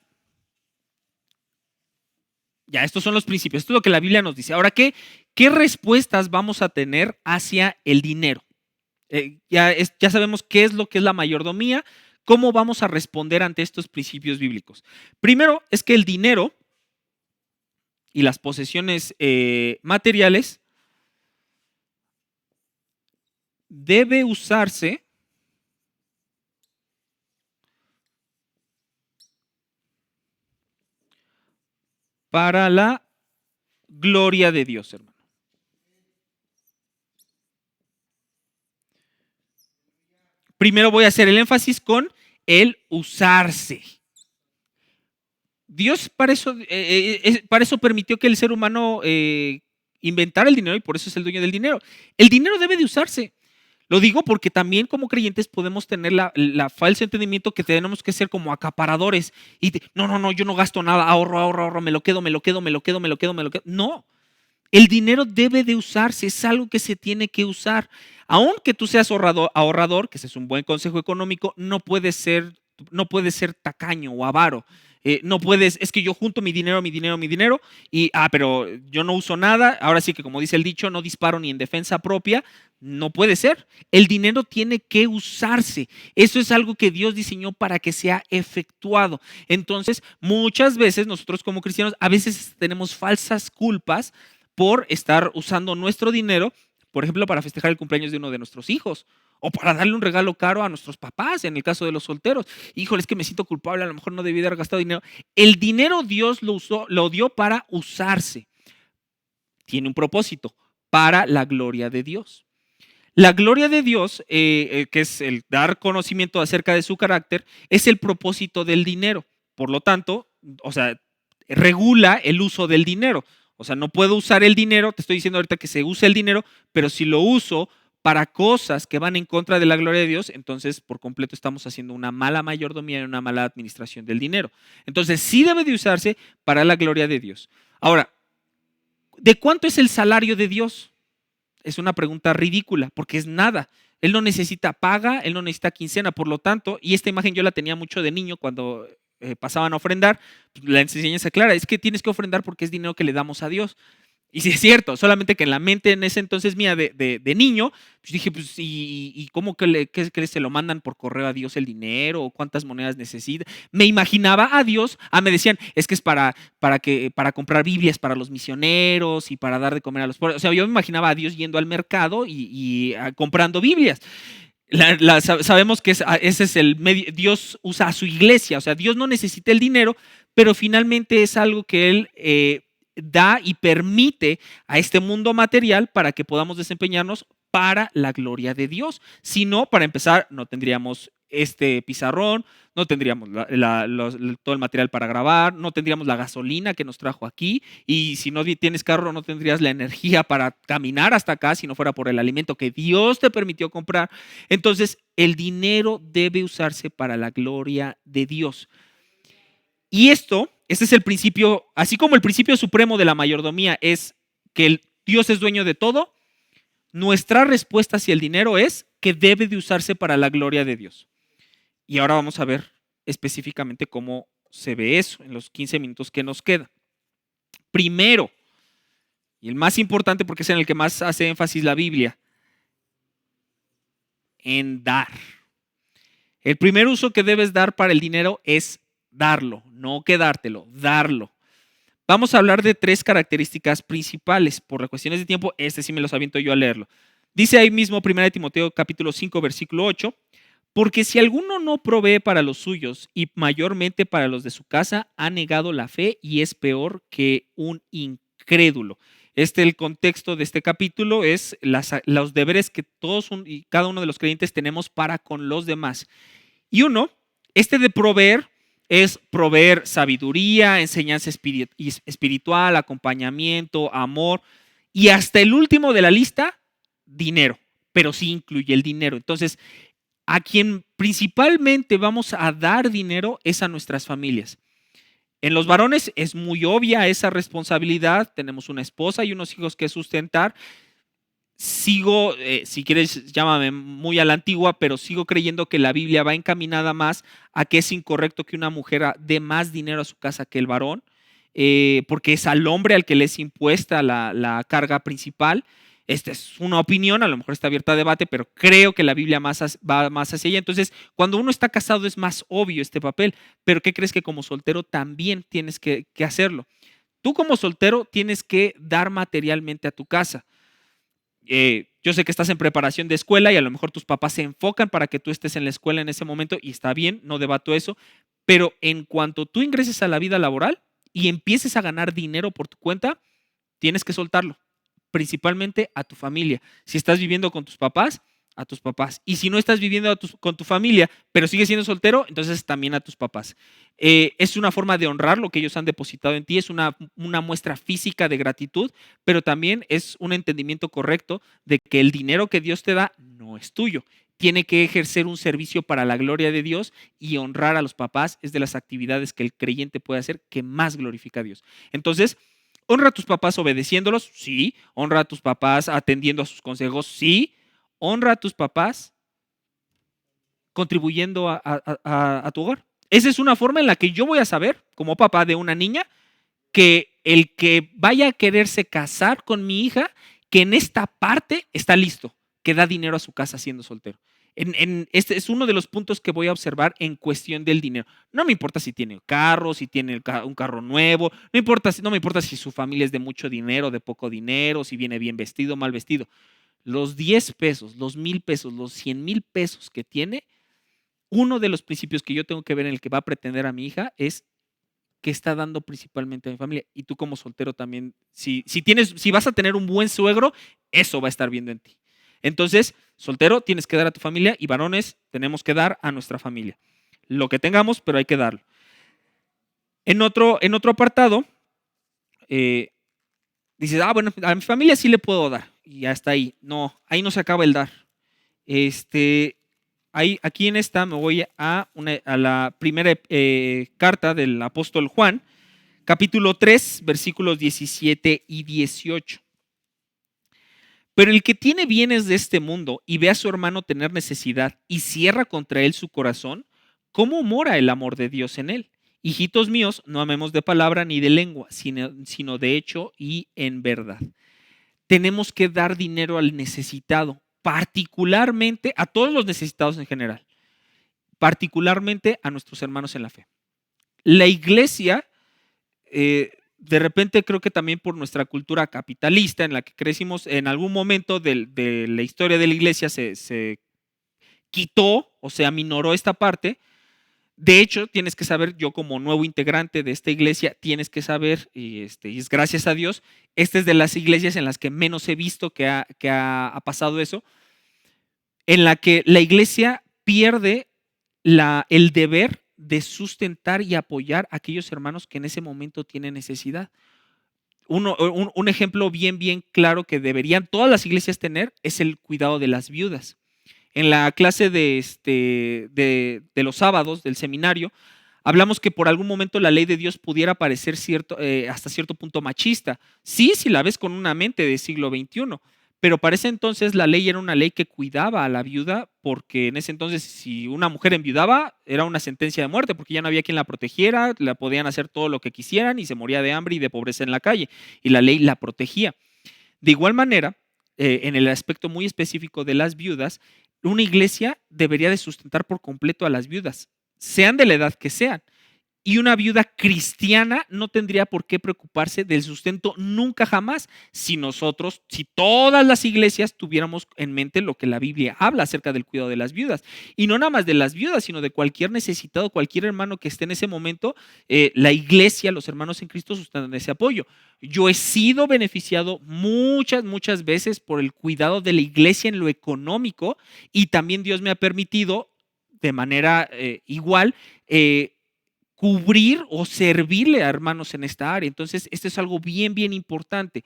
Ya, estos son los principios. Esto es lo que la Biblia nos dice. Ahora, ¿qué respuestas vamos a tener hacia el dinero? Ya sabemos qué es lo que es la mayordomía, ¿Cómo vamos a responder ante estos principios bíblicos? Primero es que el dinero y las posesiones materiales debe usarse para la gloria de Dios, hermano. Primero voy a hacer el énfasis con el usarse. Dios para eso permitió que el ser humano inventara el dinero y por eso es el dueño del dinero. El dinero debe de usarse. Lo digo porque también como creyentes podemos tener la falso entendimiento que tenemos que ser como acaparadores y no, yo no gasto nada, ahorro, me lo quedo. No, el dinero debe de usarse, es algo que se tiene que usar. Aunque tú seas ahorrador, que ese es un buen consejo económico, no puedes ser tacaño o avaro. No puedes, es que yo junto mi dinero, y, pero yo no uso nada. Ahora sí que como dice el dicho, no disparo ni en defensa propia. No puede ser. El dinero tiene que usarse. Eso es algo que Dios diseñó para que sea efectuado. Entonces, muchas veces nosotros como cristianos, a veces tenemos falsas culpas por estar usando nuestro dinero, por ejemplo, para festejar el cumpleaños de uno de nuestros hijos o para darle un regalo caro a nuestros papás, en el caso de los solteros. Híjole, es que me siento culpable, a lo mejor no debí de haber gastado dinero. El dinero Dios lo dio para usarse. Tiene un propósito, para la gloria de Dios. La gloria de Dios, que es el dar conocimiento acerca de su carácter, es el propósito del dinero. Por lo tanto, o sea, regula el uso del dinero. O sea, no puedo usar el dinero, te estoy diciendo ahorita que se use el dinero, pero si lo uso para cosas que van en contra de la gloria de Dios, entonces por completo estamos haciendo una mala mayordomía y una mala administración del dinero. Entonces sí debe de usarse para la gloria de Dios. Ahora, ¿de cuánto es el salario de Dios? Es una pregunta ridícula porque es nada. Él no necesita paga, él no necesita quincena, por lo tanto, y esta imagen yo la tenía mucho de niño cuando pasaban a ofrendar, la enseñanza clara es que tienes que ofrendar porque es dinero que le damos a Dios. Y sí es cierto, solamente que en la mente en ese entonces mía de niño, pues dije, pues, ¿y cómo que se lo mandan por correo a Dios el dinero? ¿O cuántas monedas necesita? Me imaginaba a Dios, me decían, es que es para comprar Biblias para los misioneros y para dar de comer a los pobres. O sea, yo me imaginaba a Dios yendo al mercado y comprando Biblias. Sabemos que ese es el medio, Dios usa a su iglesia, o sea, Dios no necesita el dinero, pero finalmente es algo que Él da y permite a este mundo material para que podamos desempeñarnos para la gloria de Dios. Si no, para empezar, no tendríamos este pizarrón, no tendríamos todo el material para grabar, no tendríamos la gasolina que nos trajo aquí, y si no tienes carro no tendrías la energía para caminar hasta acá si no fuera por el alimento que Dios te permitió comprar. Entonces, el dinero debe usarse para la gloria de Dios. Y este es el principio, así como el principio supremo de la mayordomía es que Dios es dueño de todo, nuestra respuesta hacia el dinero es que debe de usarse para la gloria de Dios. Y ahora vamos a ver específicamente cómo se ve eso en los 15 minutos que nos quedan. Primero, y el más importante porque es en el que más hace énfasis la Biblia, en dar. El primer uso que debes dar para el dinero es darlo, no quedártelo, darlo. Vamos a hablar de 3 características principales. Por las cuestiones de tiempo, sí me los aviento yo a leerlo. Dice ahí mismo 1 Timoteo capítulo 5, versículo 8, porque si alguno no provee para los suyos y mayormente para los de su casa, ha negado la fe y es peor que un incrédulo. El contexto de este capítulo es los deberes que todos y cada uno de los creyentes tenemos para con los demás. Y de proveer es proveer sabiduría, enseñanza espiritual, acompañamiento, amor y hasta el último de la lista, dinero, pero sí incluye el dinero. Entonces, a quien principalmente vamos a dar dinero es a nuestras familias. En los varones es muy obvia esa responsabilidad, tenemos una esposa y unos hijos que sustentar. Sigo, si quieres llámame muy a la antigua, pero sigo creyendo que la Biblia va encaminada más a que es incorrecto que una mujer dé más dinero a su casa que el varón, porque es al hombre al que le es impuesta la carga principal. Esta es una opinión, a lo mejor está abierta a debate, pero creo que la Biblia va más hacia allá. Entonces, cuando uno está casado es más obvio este papel, pero ¿qué crees? Que como soltero también tienes que hacerlo. Tú como soltero tienes que dar materialmente a tu casa. Yo sé que estás en preparación de escuela y a lo mejor tus papás se enfocan para que tú estés en la escuela en ese momento y está bien, no debato eso, pero en cuanto tú ingreses a la vida laboral y empieces a ganar dinero por tu cuenta, tienes que soltarlo, principalmente a tu familia. Si estás viviendo con tus papás, a tus papás. Y si no estás viviendo con tu familia, pero sigues siendo soltero, entonces también a tus papás. Es una forma de honrar lo que ellos han depositado en ti, es una muestra física de gratitud, pero también es un entendimiento correcto de que el dinero que Dios te da no es tuyo. Tiene que ejercer un servicio para la gloria de Dios, y honrar a los papás es de las actividades que el creyente puede hacer que más glorifica a Dios. Entonces, honra a tus papás obedeciéndolos, sí. Honra a tus papás atendiendo a sus consejos, sí. Honra a tus papás contribuyendo a tu hogar. Esa es una forma en la que yo voy a saber, como papá de una niña, que el que vaya a quererse casar con mi hija, que en esta parte está listo, que da dinero a su casa siendo soltero. Este es uno de los puntos que voy a observar en cuestión del dinero. No me importa si tiene carro, si tiene un carro nuevo, no me importa si su familia es de mucho dinero, de poco dinero, si viene bien vestido, mal vestido. Los 10 pesos, los 1,000 pesos, los 100,000 pesos que tiene, uno de los principios que yo tengo que ver en el que va a pretender a mi hija es que está dando principalmente a mi familia. Y tú como soltero también, si vas a tener un buen suegro, eso va a estar viendo en ti. Entonces, soltero, tienes que dar a tu familia, y varones, tenemos que dar a nuestra familia. Lo que tengamos, pero hay que darlo. En otro apartado, dices, bueno, a mi familia sí le puedo dar, y hasta ahí. No, ahí no se acaba el dar. Aquí en esta me voy a la primera carta del apóstol Juan, capítulo 3, versículos 17 y 18. Pero el que tiene bienes de este mundo y ve a su hermano tener necesidad y cierra contra él su corazón, ¿cómo mora el amor de Dios en él? Hijitos míos, no amemos de palabra ni de lengua, sino de hecho y en verdad. Tenemos que dar dinero al necesitado, particularmente a todos los necesitados en general, particularmente a nuestros hermanos en la fe. La iglesia, de repente, creo que también por nuestra cultura capitalista en la que crecimos, en algún momento de la historia de la iglesia se quitó o se aminoró esta parte. De hecho, tienes que saber, yo como nuevo integrante de esta iglesia, tienes que saber, y es gracias a Dios, esta es de las iglesias en las que menos he visto que ha pasado eso, en la que la iglesia pierde el deber de sustentar y apoyar a aquellos hermanos que en ese momento tienen necesidad. Un ejemplo bien claro que deberían todas las iglesias tener es el cuidado de las viudas. En la clase de los sábados del seminario, hablamos que por algún momento la ley de Dios pudiera parecer hasta cierto punto machista. Sí, si la ves con una mente del siglo XXI, pero para ese entonces la ley era una ley que cuidaba a la viuda, porque en ese entonces si una mujer enviudaba era una sentencia de muerte, porque ya no había quien la protegiera, la podían hacer todo lo que quisieran y se moría de hambre y de pobreza en la calle, y la ley la protegía. De igual manera, en el aspecto muy específico de las viudas, una iglesia debería de sustentar por completo a las viudas, sean de la edad que sean. Y una viuda cristiana no tendría por qué preocuparse del sustento nunca jamás, si todas las iglesias tuviéramos en mente lo que la Biblia habla acerca del cuidado de las viudas. Y no nada más de las viudas, sino de cualquier necesitado, cualquier hermano que esté en ese momento, la iglesia, los hermanos en Cristo sustentan ese apoyo. Yo he sido beneficiado muchas veces por el cuidado de la iglesia en lo económico, y también Dios me ha permitido de manera igual cubrir o servirle a hermanos en esta área. Entonces, esto es algo bien importante.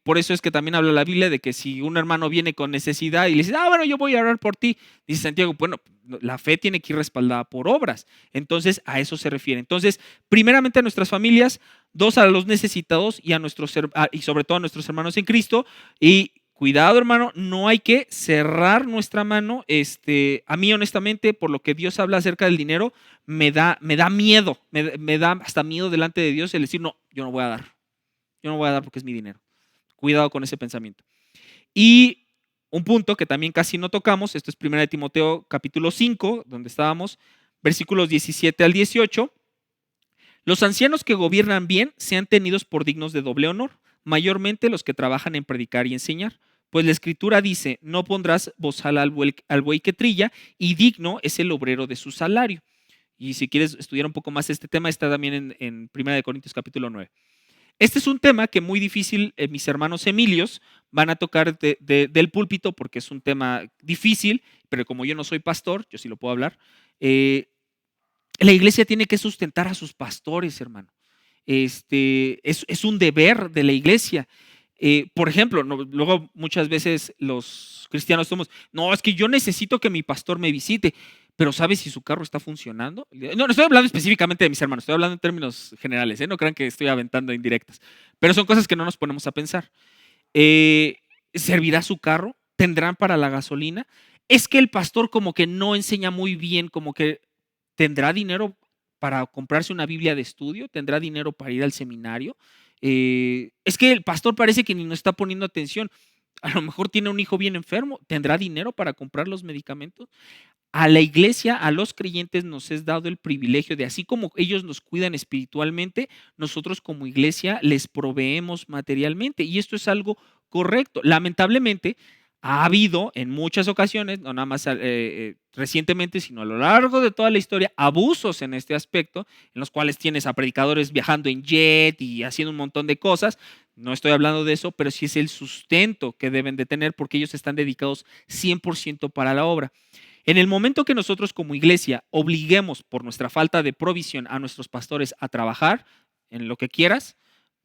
Por eso es que también habla la Biblia de que si un hermano viene con necesidad y le dice, bueno, yo voy a orar por ti, dice Santiago, bueno, la fe tiene que ir respaldada por obras. Entonces, a eso se refiere. Entonces, primeramente a nuestras familias, dos, a los necesitados y sobre todo a nuestros hermanos en Cristo. Y cuidado, hermano, no hay que cerrar nuestra mano. A mí, honestamente, por lo que Dios habla acerca del dinero, me da miedo, me da hasta miedo delante de Dios el decir, no, yo no voy a dar porque es mi dinero. Cuidado con ese pensamiento. Y un punto que también casi no tocamos, esto es 1 de Timoteo capítulo 5, donde estábamos, versículos 17 al 18. Los ancianos que gobiernan bien sean tenidos por dignos de doble honor, mayormente los que trabajan en predicar y enseñar. Pues la escritura dice, no pondrás bozal al buey que trilla, y digno es el obrero de su salario. Y si quieres estudiar un poco más este tema, está también en 1 de Corintios capítulo 9. Este es un tema que muy difícil mis hermanos Emilios van a tocar del púlpito porque es un tema difícil, pero como yo no soy pastor, yo sí lo puedo hablar. La iglesia tiene que sustentar a sus pastores, hermano. Es un deber de la iglesia. Por ejemplo, luego muchas veces los cristianos somos, no, es que yo necesito que mi pastor me visite, pero ¿sabes si su carro está funcionando? No estoy hablando específicamente de mis hermanos, estoy hablando en términos generales, no crean que estoy aventando indirectas, pero son cosas que no nos ponemos a pensar. ¿Servirá su carro? ¿Tendrán para la gasolina? Es que el pastor como que no enseña muy bien, como que tendrá dinero para comprarse una Biblia de estudio, tendrá dinero para ir al seminario. Es que el pastor parece que ni nos está poniendo atención. A lo mejor tiene un hijo bien enfermo, ¿tendrá dinero para comprar los medicamentos? A la iglesia, a los creyentes nos es dado el privilegio de, así como ellos nos cuidan espiritualmente, nosotros como iglesia les proveemos materialmente. Y esto es algo correcto. Lamentablemente, ha habido en muchas ocasiones, no nada más recientemente, sino a lo largo de toda la historia, abusos en este aspecto, en los cuales tienes a predicadores viajando en jet y haciendo un montón de cosas. No estoy hablando de eso, pero sí es el sustento que deben de tener porque ellos están dedicados 100% para la obra. En el momento que nosotros como iglesia obliguemos por nuestra falta de provisión a nuestros pastores a trabajar en lo que quieras,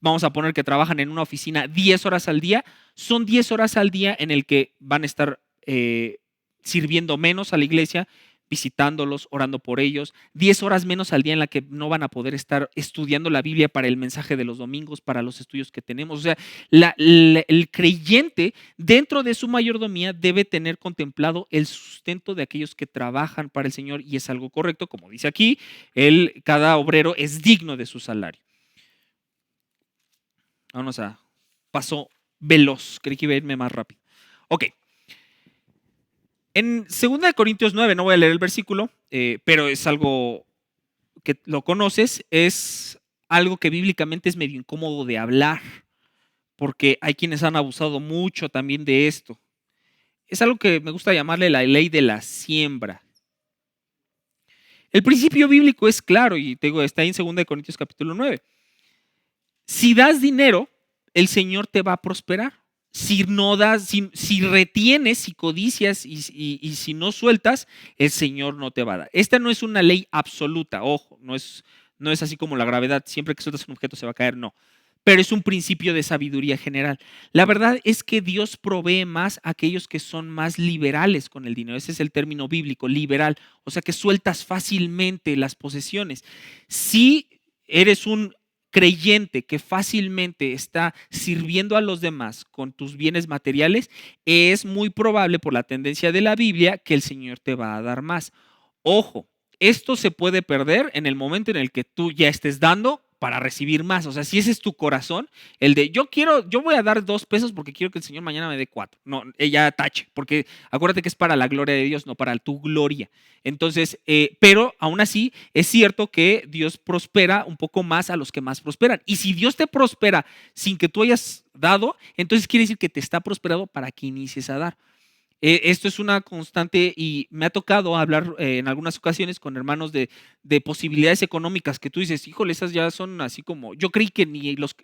vamos a poner que trabajan en una oficina 10 horas al día, son 10 horas al día en el que van a estar sirviendo menos a la iglesia, visitándolos, orando por ellos, 10 horas menos al día en la que no van a poder estar estudiando la Biblia para el mensaje de los domingos, para los estudios que tenemos. O sea, el creyente dentro de su mayordomía debe tener contemplado el sustento de aquellos que trabajan para el Señor y es algo correcto, como dice aquí, cada obrero es digno de su salario. Vamos a paso veloz, creí que iba a irme más rápido. Ok. En 2 Corintios 9, no voy a leer el versículo, pero es algo que lo conoces, es algo que bíblicamente es medio incómodo de hablar, porque hay quienes han abusado mucho también de esto. Es algo que me gusta llamarle la ley de la siembra. El principio bíblico es claro y te digo, está ahí en 2 Corintios capítulo 9. Si das dinero, el Señor te va a prosperar. Si no das, si retienes, si codicias y si no sueltas, el Señor no te va a dar. Esta no es una ley absoluta, ojo, no es así como la gravedad, siempre que sueltas un objeto se va a caer, no. Pero es un principio de sabiduría general. La verdad es que Dios provee más a aquellos que son más liberales con el dinero. Ese es el término bíblico, liberal. O sea, que sueltas fácilmente las posesiones. Si eres un creyente que fácilmente está sirviendo a los demás con tus bienes materiales, es muy probable por la tendencia de la Biblia que el Señor te va a dar más. Ojo, esto se puede perder en el momento en el que tú ya estés dando para recibir más. O sea, si ese es tu corazón, el de yo voy a dar 2 pesos porque quiero que el Señor mañana me dé 4. No, ella tache, porque acuérdate que es para la gloria de Dios, no para tu gloria. Entonces, pero aún así es cierto que Dios prospera un poco más a los que más prosperan. Y si Dios te prospera sin que tú hayas dado, entonces quiere decir que te está prosperado para que inicies a dar. Esto es una constante y me ha tocado hablar en algunas ocasiones con hermanos de posibilidades económicas que tú dices, híjole, esas ya son así como, yo creí que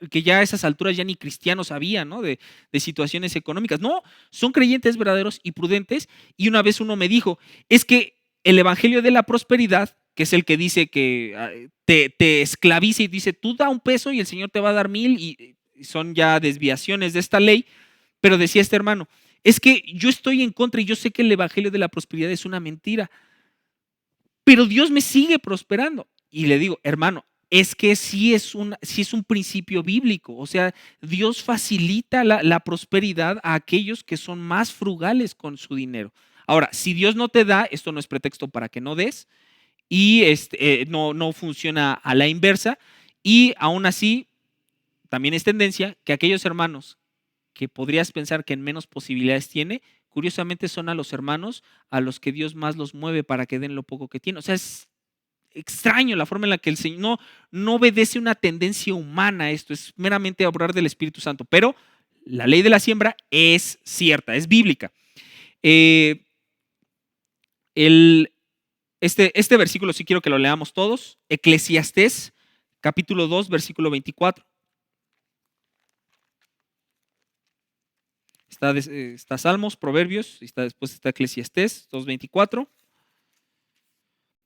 que ya a esas alturas ya ni cristianos había, ¿no? De situaciones económicas. No, son creyentes verdaderos y prudentes. Y una vez uno me dijo, es que el evangelio de la prosperidad, que es el que dice que te esclaviza y dice, tú da 1 peso y el Señor te va a dar 1000 y son ya desviaciones de esta ley. Pero decía este hermano, es que yo estoy en contra y yo sé que el evangelio de la prosperidad es una mentira, pero Dios me sigue prosperando. Y le digo, hermano, es que sí es un principio bíblico. O sea, Dios facilita la prosperidad a aquellos que son más frugales con su dinero. Ahora, si Dios no te da, esto no es pretexto para que no des y no funciona a la inversa. Y aún así, también es tendencia que aquellos hermanos que podrías pensar que en menos posibilidades tiene, curiosamente son a los hermanos a los que Dios más los mueve para que den lo poco que tienen. O sea, es extraño la forma en la que el Señor no obedece una tendencia humana. Esto es meramente obrar del Espíritu Santo, pero la ley de la siembra es cierta, es bíblica. Eh, este versículo sí quiero que lo leamos todos. Eclesiastés, capítulo 2, versículo 24. Está Salmos, Proverbios, después está Eclesiastés 2:24.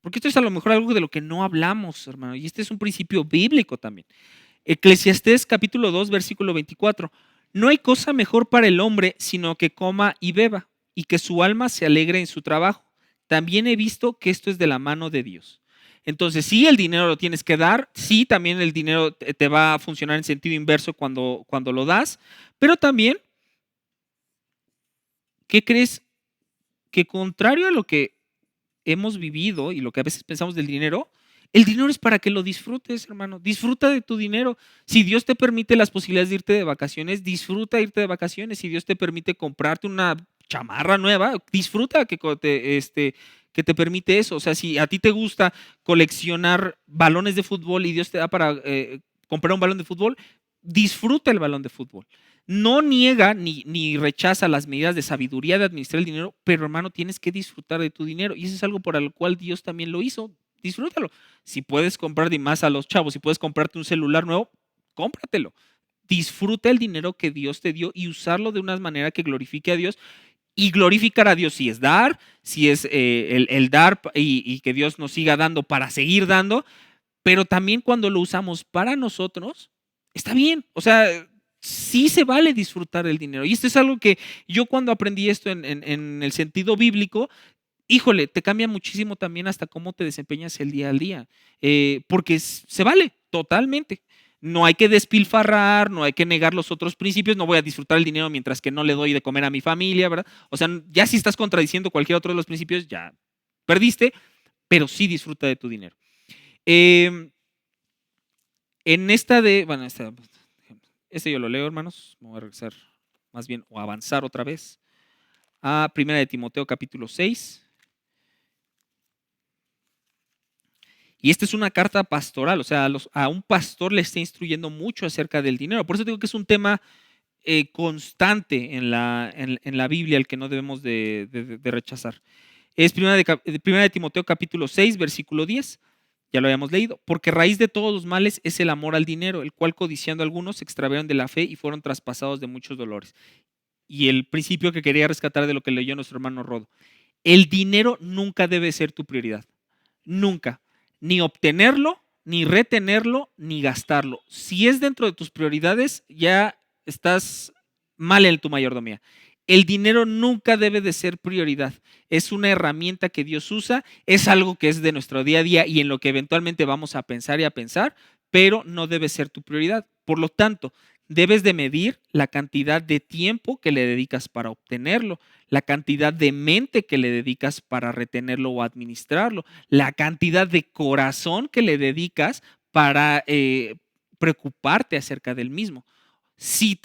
Porque esto es a lo mejor algo de lo que no hablamos, hermano, y este es un principio bíblico también. Eclesiastés capítulo 2, versículo 24. No hay cosa mejor para el hombre sino que coma y beba, y que su alma se alegre en su trabajo. También he visto que esto es de la mano de Dios. Entonces, sí, el dinero lo tienes que dar, sí, también el dinero te va a funcionar en sentido inverso cuando lo das, pero también, ¿qué crees? Que contrario a lo que hemos vivido y lo que a veces pensamos del dinero, el dinero es para que lo disfrutes, hermano. Disfruta de tu dinero. Si Dios te permite las posibilidades de irte de vacaciones, disfruta de irte de vacaciones. Si Dios te permite comprarte una chamarra nueva, disfruta que te permite eso. O sea, si a ti te gusta coleccionar balones de fútbol y Dios te da para comprar un balón de fútbol, disfruta el balón de fútbol. No niega ni rechaza las medidas de sabiduría de administrar el dinero, pero hermano, tienes que disfrutar de tu dinero. Y eso es algo por el cual Dios también lo hizo. Disfrútalo. Si puedes comprar, y más a los chavos, si puedes comprarte un celular nuevo, cómpratelo. Disfruta el dinero que Dios te dio y usarlo de una manera que glorifique a Dios. Y glorificar a Dios si es dar, si es el dar y que Dios nos siga dando para seguir dando, pero también cuando lo usamos para nosotros, está bien. O sea, sí se vale disfrutar del dinero. Y esto es algo que yo cuando aprendí esto en el sentido bíblico, híjole, te cambia muchísimo también hasta cómo te desempeñas el día al día. Porque se vale totalmente. No hay que despilfarrar, no hay que negar los otros principios, no voy a disfrutar el dinero mientras que no le doy de comer a mi familia, ¿verdad? O sea, ya si estás contradiciendo cualquier otro de los principios, ya perdiste, pero sí disfruta de tu dinero. En bueno, este yo lo leo, hermanos, me voy a regresar más bien o avanzar otra vez a 1 de Timoteo capítulo 6. Y esta es una carta pastoral, o sea, a un pastor le está instruyendo mucho acerca del dinero. Por eso digo que es un tema constante en la Biblia, el que no debemos de rechazar. Es 1 de Timoteo capítulo 6, versículo 10. Ya lo habíamos leído. Porque raíz de todos los males es el amor al dinero, el cual codiciando algunos se extraviaron de la fe y fueron traspasados de muchos dolores. Y el principio que quería rescatar de lo que leyó nuestro hermano Rodo. El dinero nunca debe ser tu prioridad. Nunca. Ni obtenerlo, ni retenerlo, ni gastarlo. Si es dentro de tus prioridades, ya estás mal en tu mayordomía. El dinero nunca debe de ser prioridad. Es una herramienta que Dios usa, es algo que es de nuestro día a día y en lo que eventualmente vamos a pensar y a pensar, pero no debe ser tu prioridad. Por lo tanto, debes de medir la cantidad de tiempo que le dedicas para obtenerlo, la cantidad de mente que le dedicas para retenerlo o administrarlo, la cantidad de corazón que le dedicas para preocuparte acerca del mismo. Si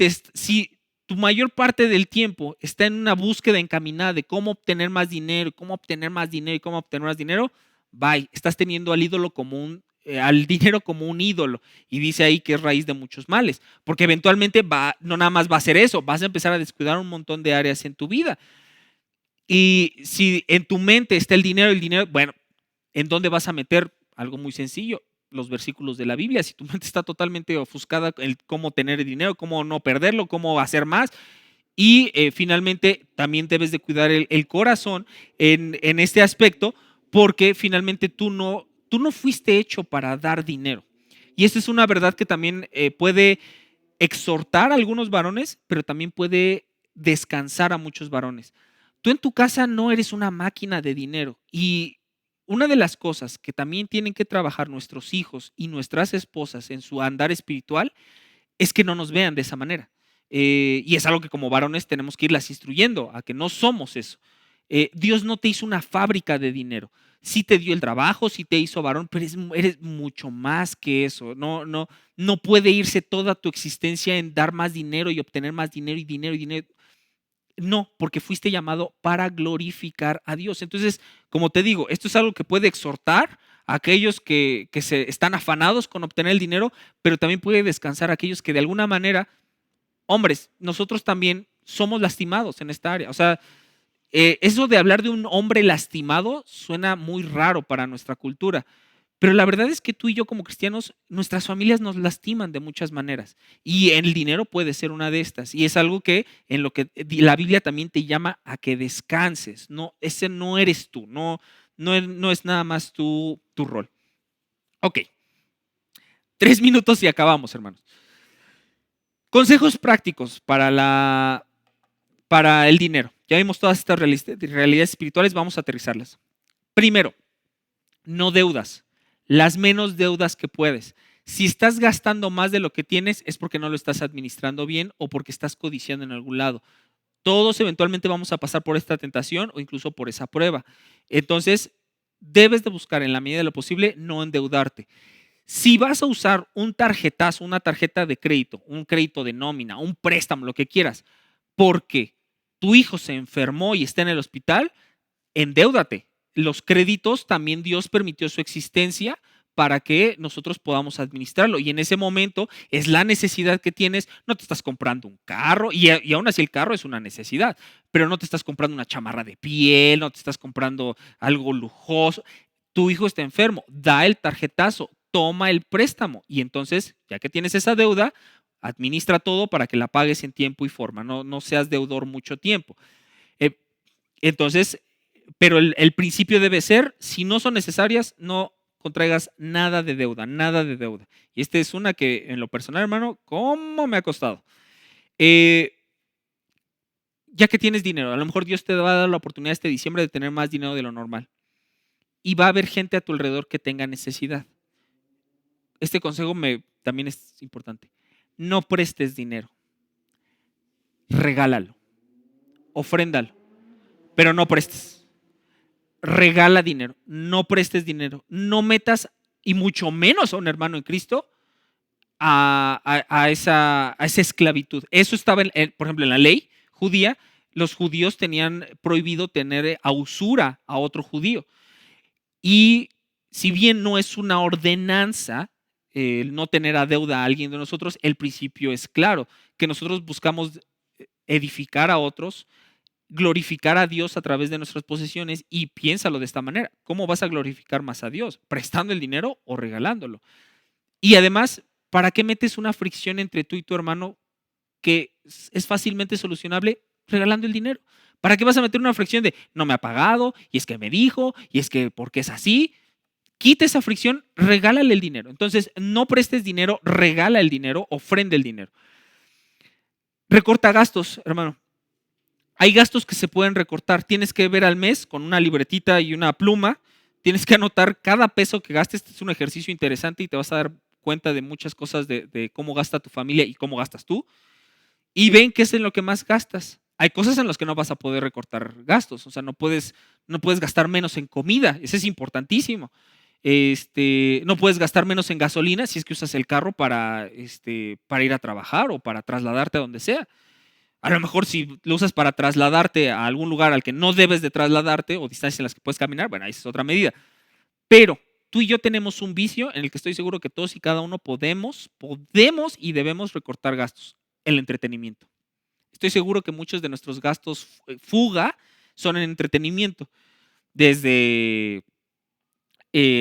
tu mayor parte del tiempo está en una búsqueda encaminada de cómo obtener más dinero, cómo obtener más dinero y cómo obtener más dinero, bye, estás teniendo al ídolo al dinero como un ídolo, y dice ahí que es raíz de muchos males, porque eventualmente no nada más va a ser eso, vas a empezar a descuidar un montón de áreas en tu vida. Y si en tu mente está el dinero, bueno, ¿en dónde vas a meter? Algo muy sencillo, los versículos de la Biblia. Si tu mente está totalmente ofuscada en cómo tener dinero, cómo no perderlo, cómo hacer más, y finalmente también debes de cuidar el corazón en este aspecto, porque finalmente tú no fuiste hecho para dar dinero. Y esta es una verdad que también puede exhortar a algunos varones, pero también puede descansar a muchos varones. Tú en tu casa no eres una máquina de dinero, y una de las cosas que también tienen que trabajar nuestros hijos y nuestras esposas en su andar espiritual es que no nos vean de esa manera. Y es algo que como varones tenemos que irlas instruyendo a que no somos eso. Dios no te hizo una fábrica de dinero. sí te dio el trabajo, sí te hizo varón, pero eres mucho más que eso. No puede irse toda tu existencia en dar más dinero y obtener más dinero y dinero y dinero. No, porque fuiste llamado para glorificar a Dios. Entonces, como te digo, esto es algo que puede exhortar a aquellos que se están afanados con obtener el dinero, pero también puede descansar a aquellos que de alguna manera, hombres, nosotros también somos lastimados en esta área. O sea, eso de hablar de un hombre lastimado suena muy raro para nuestra cultura, pero la verdad es que tú y yo como cristianos, nuestras familias nos lastiman de muchas maneras y el dinero puede ser una de estas y es algo que en lo que la Biblia también te llama a que descanses. No, ese no eres tú, no es nada más tu rol. Ok, 3 minutos y acabamos, hermanos. Consejos prácticos para el dinero. Ya vimos todas estas realidades espirituales, vamos a aterrizarlas. Primero, no deudas, las menos deudas que puedes. Si estás gastando más de lo que tienes es porque no lo estás administrando bien o porque estás codiciando en algún lado. Todos eventualmente vamos a pasar por esta tentación o incluso por esa prueba. Entonces, debes de buscar en la medida de lo posible no endeudarte. Si vas a usar un tarjetazo, una tarjeta de crédito, un crédito de nómina, un préstamo, lo que quieras, porque tu hijo se enfermó y está en el hospital, endeúdate. Los créditos también Dios permitió su existencia para que nosotros podamos administrarlo. Y en ese momento es la necesidad que tienes. No te estás comprando un carro, y aún así el carro es una necesidad, pero no te estás comprando una chamarra de piel, no te estás comprando algo lujoso. Tu hijo está enfermo, da el tarjetazo, toma el préstamo y entonces, ya que tienes esa deuda, administra todo para que la pagues en tiempo y forma. No seas deudor mucho tiempo. Eh, entonces, pero el principio debe ser, si no son necesarias, no contraigas nada de deuda, nada de deuda. Y esta es una que en lo personal, hermano, ¿cómo me ha costado? Ya que tienes dinero, a lo mejor Dios te va a dar la oportunidad este diciembre de tener más dinero de lo normal. Y va a haber gente a tu alrededor que tenga necesidad. Este consejo también es importante. No prestes dinero. Regálalo. Ofréndalo. Pero no prestes. Regala dinero, no prestes dinero, no metas, y mucho menos a un hermano en Cristo, a esa esclavitud. Eso estaba, por ejemplo, en la ley judía, los judíos tenían prohibido tener a usura a otro judío. Y si bien no es una ordenanza, el no tener a deuda a alguien de nosotros, el principio es claro, que nosotros buscamos edificar a otros, glorificar a Dios a través de nuestras posesiones, y piénsalo de esta manera. ¿Cómo vas a glorificar más a Dios? ¿Prestando el dinero o regalándolo? Y además, ¿para qué metes una fricción entre tú y tu hermano que es fácilmente solucionable regalando el dinero? ¿Para qué vas a meter una fricción de no me ha pagado y es que me dijo y es que porque es así? Quita esa fricción, regálale el dinero. Entonces, no prestes dinero, regala el dinero, ofrende el dinero. Recorta gastos, hermano. Hay gastos que se pueden recortar. Tienes que ver al mes con una libretita y una pluma. Tienes que anotar cada peso que gastes. Este es un ejercicio interesante y te vas a dar cuenta de muchas cosas de cómo gasta tu familia y cómo gastas tú. Y ven qué es en lo que más gastas. Hay cosas en las que no vas a poder recortar gastos. O sea, no puedes gastar menos en comida. Eso es importantísimo. No puedes gastar menos en gasolina si es que usas el carro para ir a trabajar o para trasladarte a donde sea. A lo mejor si lo usas para trasladarte a algún lugar al que no debes de trasladarte o distancias en las que puedes caminar, bueno, ahí es otra medida. Pero tú y yo tenemos un vicio en el que estoy seguro que todos y cada uno podemos y debemos recortar gastos: el entretenimiento. Estoy seguro que muchos de nuestros gastos fuga son en entretenimiento, desde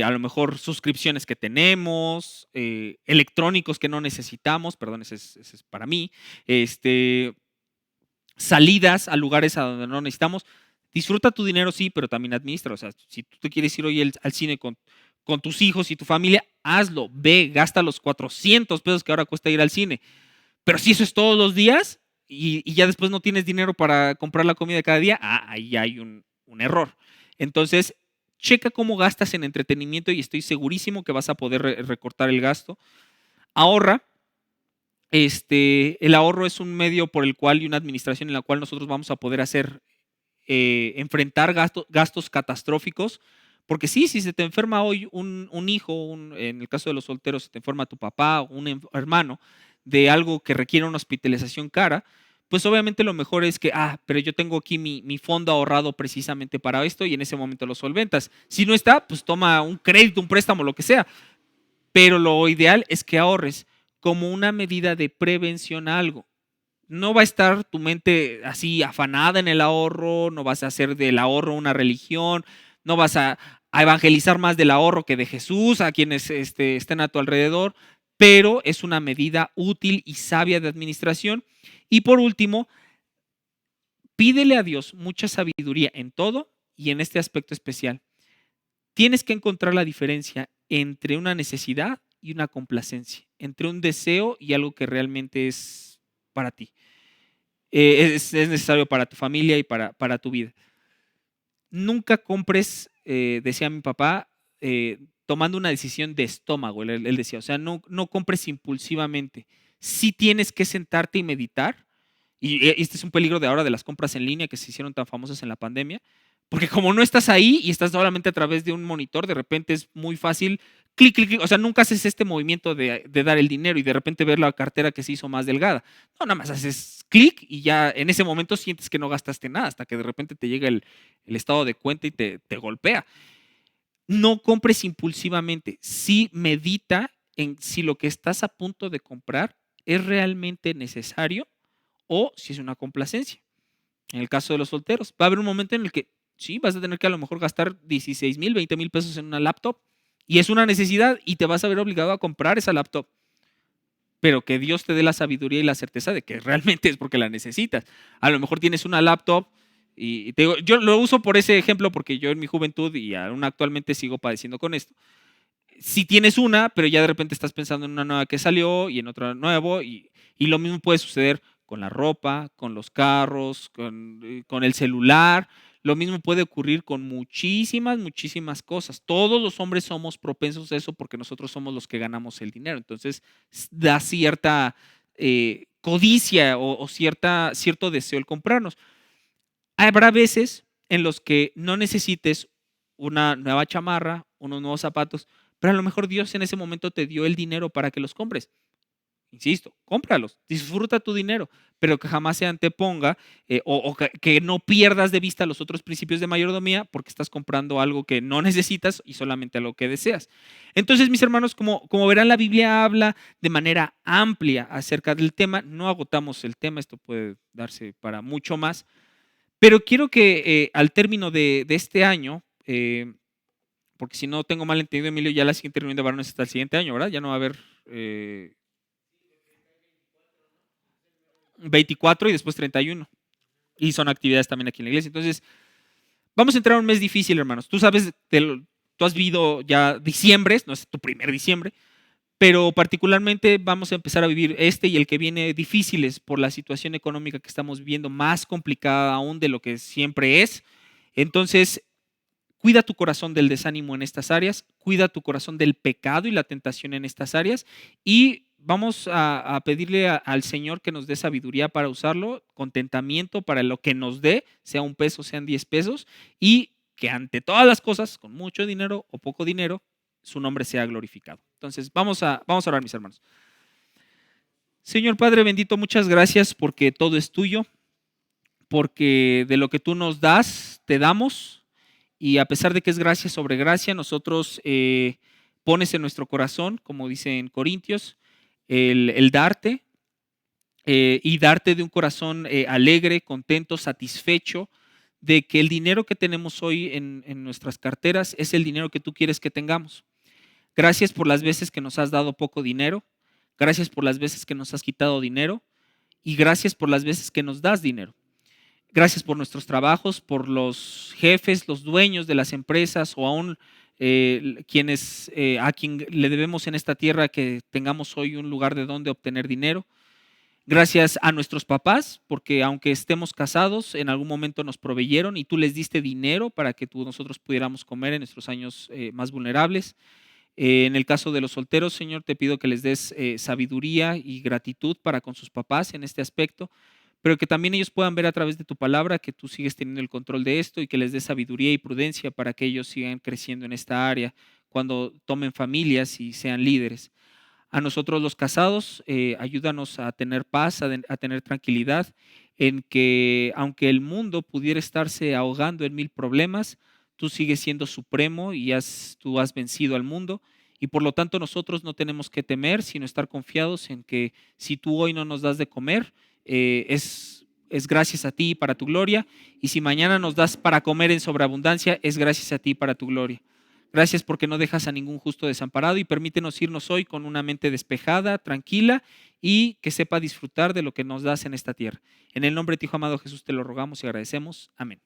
a lo mejor suscripciones que tenemos, electrónicos que no necesitamos, perdón, ese es para mí, salidas a lugares a donde no necesitamos. Disfruta tu dinero, sí, pero también administra. O sea, si tú te quieres ir hoy al cine con tus hijos y tu familia, hazlo, ve, gasta los 400 pesos que ahora cuesta ir al cine. Pero si eso es todos los días y ya después no tienes dinero para comprar la comida cada día, ahí hay un error. Entonces, checa cómo gastas en entretenimiento y estoy segurísimo que vas a poder recortar el gasto. Ahorra. El ahorro es un medio por el cual y una administración en la cual nosotros vamos a poder enfrentar gastos catastróficos, Porque sí, si se te enferma hoy un hijo, en el caso de los solteros, se te enferma tu papá o un hermano de algo que requiere una hospitalización cara, pues obviamente lo mejor es que, pero yo tengo aquí mi fondo ahorrado precisamente para esto y en ese momento lo solventas. Si no está, pues toma un crédito, un préstamo, lo que sea. Pero lo ideal es que ahorres como una medida de prevención a algo. No va a estar tu mente así afanada en el ahorro, no vas a hacer del ahorro una religión, no vas a evangelizar más del ahorro que de Jesús a quienes estén a tu alrededor, pero es una medida útil y sabia de administración. Y por último, pídele a Dios mucha sabiduría en todo y en este aspecto especial. Tienes que encontrar la diferencia entre una necesidad y una complacencia, entre un deseo y algo que realmente es para ti. Es necesario para tu familia y para tu vida. Nunca compres, decía mi papá, tomando una decisión de estómago, él decía, o sea, no compres impulsivamente. Sí tienes que sentarte y meditar, y este es un peligro de ahora de las compras en línea que se hicieron tan famosas en la pandemia, porque como no estás ahí y estás solamente a través de un monitor, de repente es muy fácil, clic, clic, clic, o sea, nunca haces este movimiento de dar el dinero y de repente ver la cartera que se hizo más delgada. No, nada más haces clic y ya en ese momento sientes que no gastaste nada, hasta que de repente te llega el estado de cuenta y te golpea. No compres impulsivamente, sí medita en si lo que estás a punto de comprar es realmente necesario o si es una complacencia. En el caso de los solteros, va a haber un momento en el que sí, vas a tener que a lo mejor gastar 16,000, 20,000 pesos en una laptop y es una necesidad y te vas a ver obligado a comprar esa laptop. Pero que Dios te dé la sabiduría y la certeza de que realmente es porque la necesitas. A lo mejor tienes una laptop y te digo, yo lo uso por ese ejemplo porque yo en mi juventud y aún actualmente sigo padeciendo con esto. Si tienes una, pero ya de repente estás pensando en una nueva que salió y en otra nuevo y lo mismo puede suceder con la ropa, con los carros, con el celular. Lo mismo puede ocurrir con muchísimas, muchísimas cosas. Todos los hombres somos propensos a eso porque nosotros somos los que ganamos el dinero. Entonces, da cierta codicia o cierto deseo el comprarnos. Habrá veces en los que no necesites una nueva chamarra, unos nuevos zapatos, pero a lo mejor Dios en ese momento te dio el dinero para que los compres. Insisto, cómpralos, disfruta tu dinero, pero que jamás se anteponga o que no pierdas de vista los otros principios de mayordomía porque estás comprando algo que no necesitas y solamente algo que deseas. Entonces, mis hermanos, como verán, la Biblia habla de manera amplia acerca del tema. No agotamos el tema, esto puede darse para mucho más, pero quiero que al término de este año, porque si no tengo mal entendido, Emilio, ya la siguiente reunión de varones hasta el siguiente año, ¿verdad? Ya no va a haber 24 y después 31. Y son actividades también aquí en la iglesia. Entonces, vamos a entrar a un mes difícil, hermanos. Tú sabes, tú has vivido ya diciembre, no es tu primer diciembre, pero particularmente vamos a empezar a vivir este y el que viene difíciles por la situación económica que estamos viviendo, más complicada aún de lo que siempre es. Entonces, cuida tu corazón del desánimo en estas áreas, cuida tu corazón del pecado y la tentación en estas áreas y vamos a pedirle al Señor que nos dé sabiduría para usarlo, contentamiento para lo que nos dé, sea un peso, sean 10 pesos y que ante todas las cosas, con mucho dinero o poco dinero, su nombre sea glorificado. Entonces, vamos a orar, mis hermanos. Señor Padre bendito, muchas gracias porque todo es tuyo, porque de lo que tú nos das, te damos. Y a pesar de que es gracia sobre gracia, nosotros pones en nuestro corazón, como dice en Corintios, el darte y darte de un corazón alegre, contento, satisfecho de que el dinero que tenemos hoy en nuestras carteras es el dinero que tú quieres que tengamos. Gracias por las veces que nos has dado poco dinero, gracias por las veces que nos has quitado dinero y gracias por las veces que nos das dinero. Gracias por nuestros trabajos, por los jefes, los dueños de las empresas o aún quienes a quien le debemos en esta tierra que tengamos hoy un lugar de donde obtener dinero. Gracias a nuestros papás, porque aunque estemos casados, en algún momento nos proveyeron y tú les diste dinero para que nosotros pudiéramos comer en nuestros años más vulnerables. En el caso de los solteros, Señor, te pido que les des sabiduría y gratitud para con sus papás en este aspecto, pero que también ellos puedan ver a través de tu palabra que tú sigues teniendo el control de esto y que les des sabiduría y prudencia para que ellos sigan creciendo en esta área cuando tomen familias y sean líderes. A nosotros los casados, ayúdanos a tener paz, a tener tranquilidad, en que aunque el mundo pudiera estarse ahogando en mil problemas, tú sigues siendo supremo y tú has vencido al mundo. Y por lo tanto nosotros no tenemos que temer, sino estar confiados en que si tú hoy no nos das de comer, es gracias a ti y para tu gloria. Y si mañana nos das para comer en sobreabundancia, es gracias a ti y para tu gloria. Gracias porque no dejas a ningún justo desamparado y permítenos irnos hoy con una mente despejada, tranquila y que sepa disfrutar de lo que nos das en esta tierra. En el nombre de tu Hijo amado Jesús te lo rogamos y agradecemos. Amén.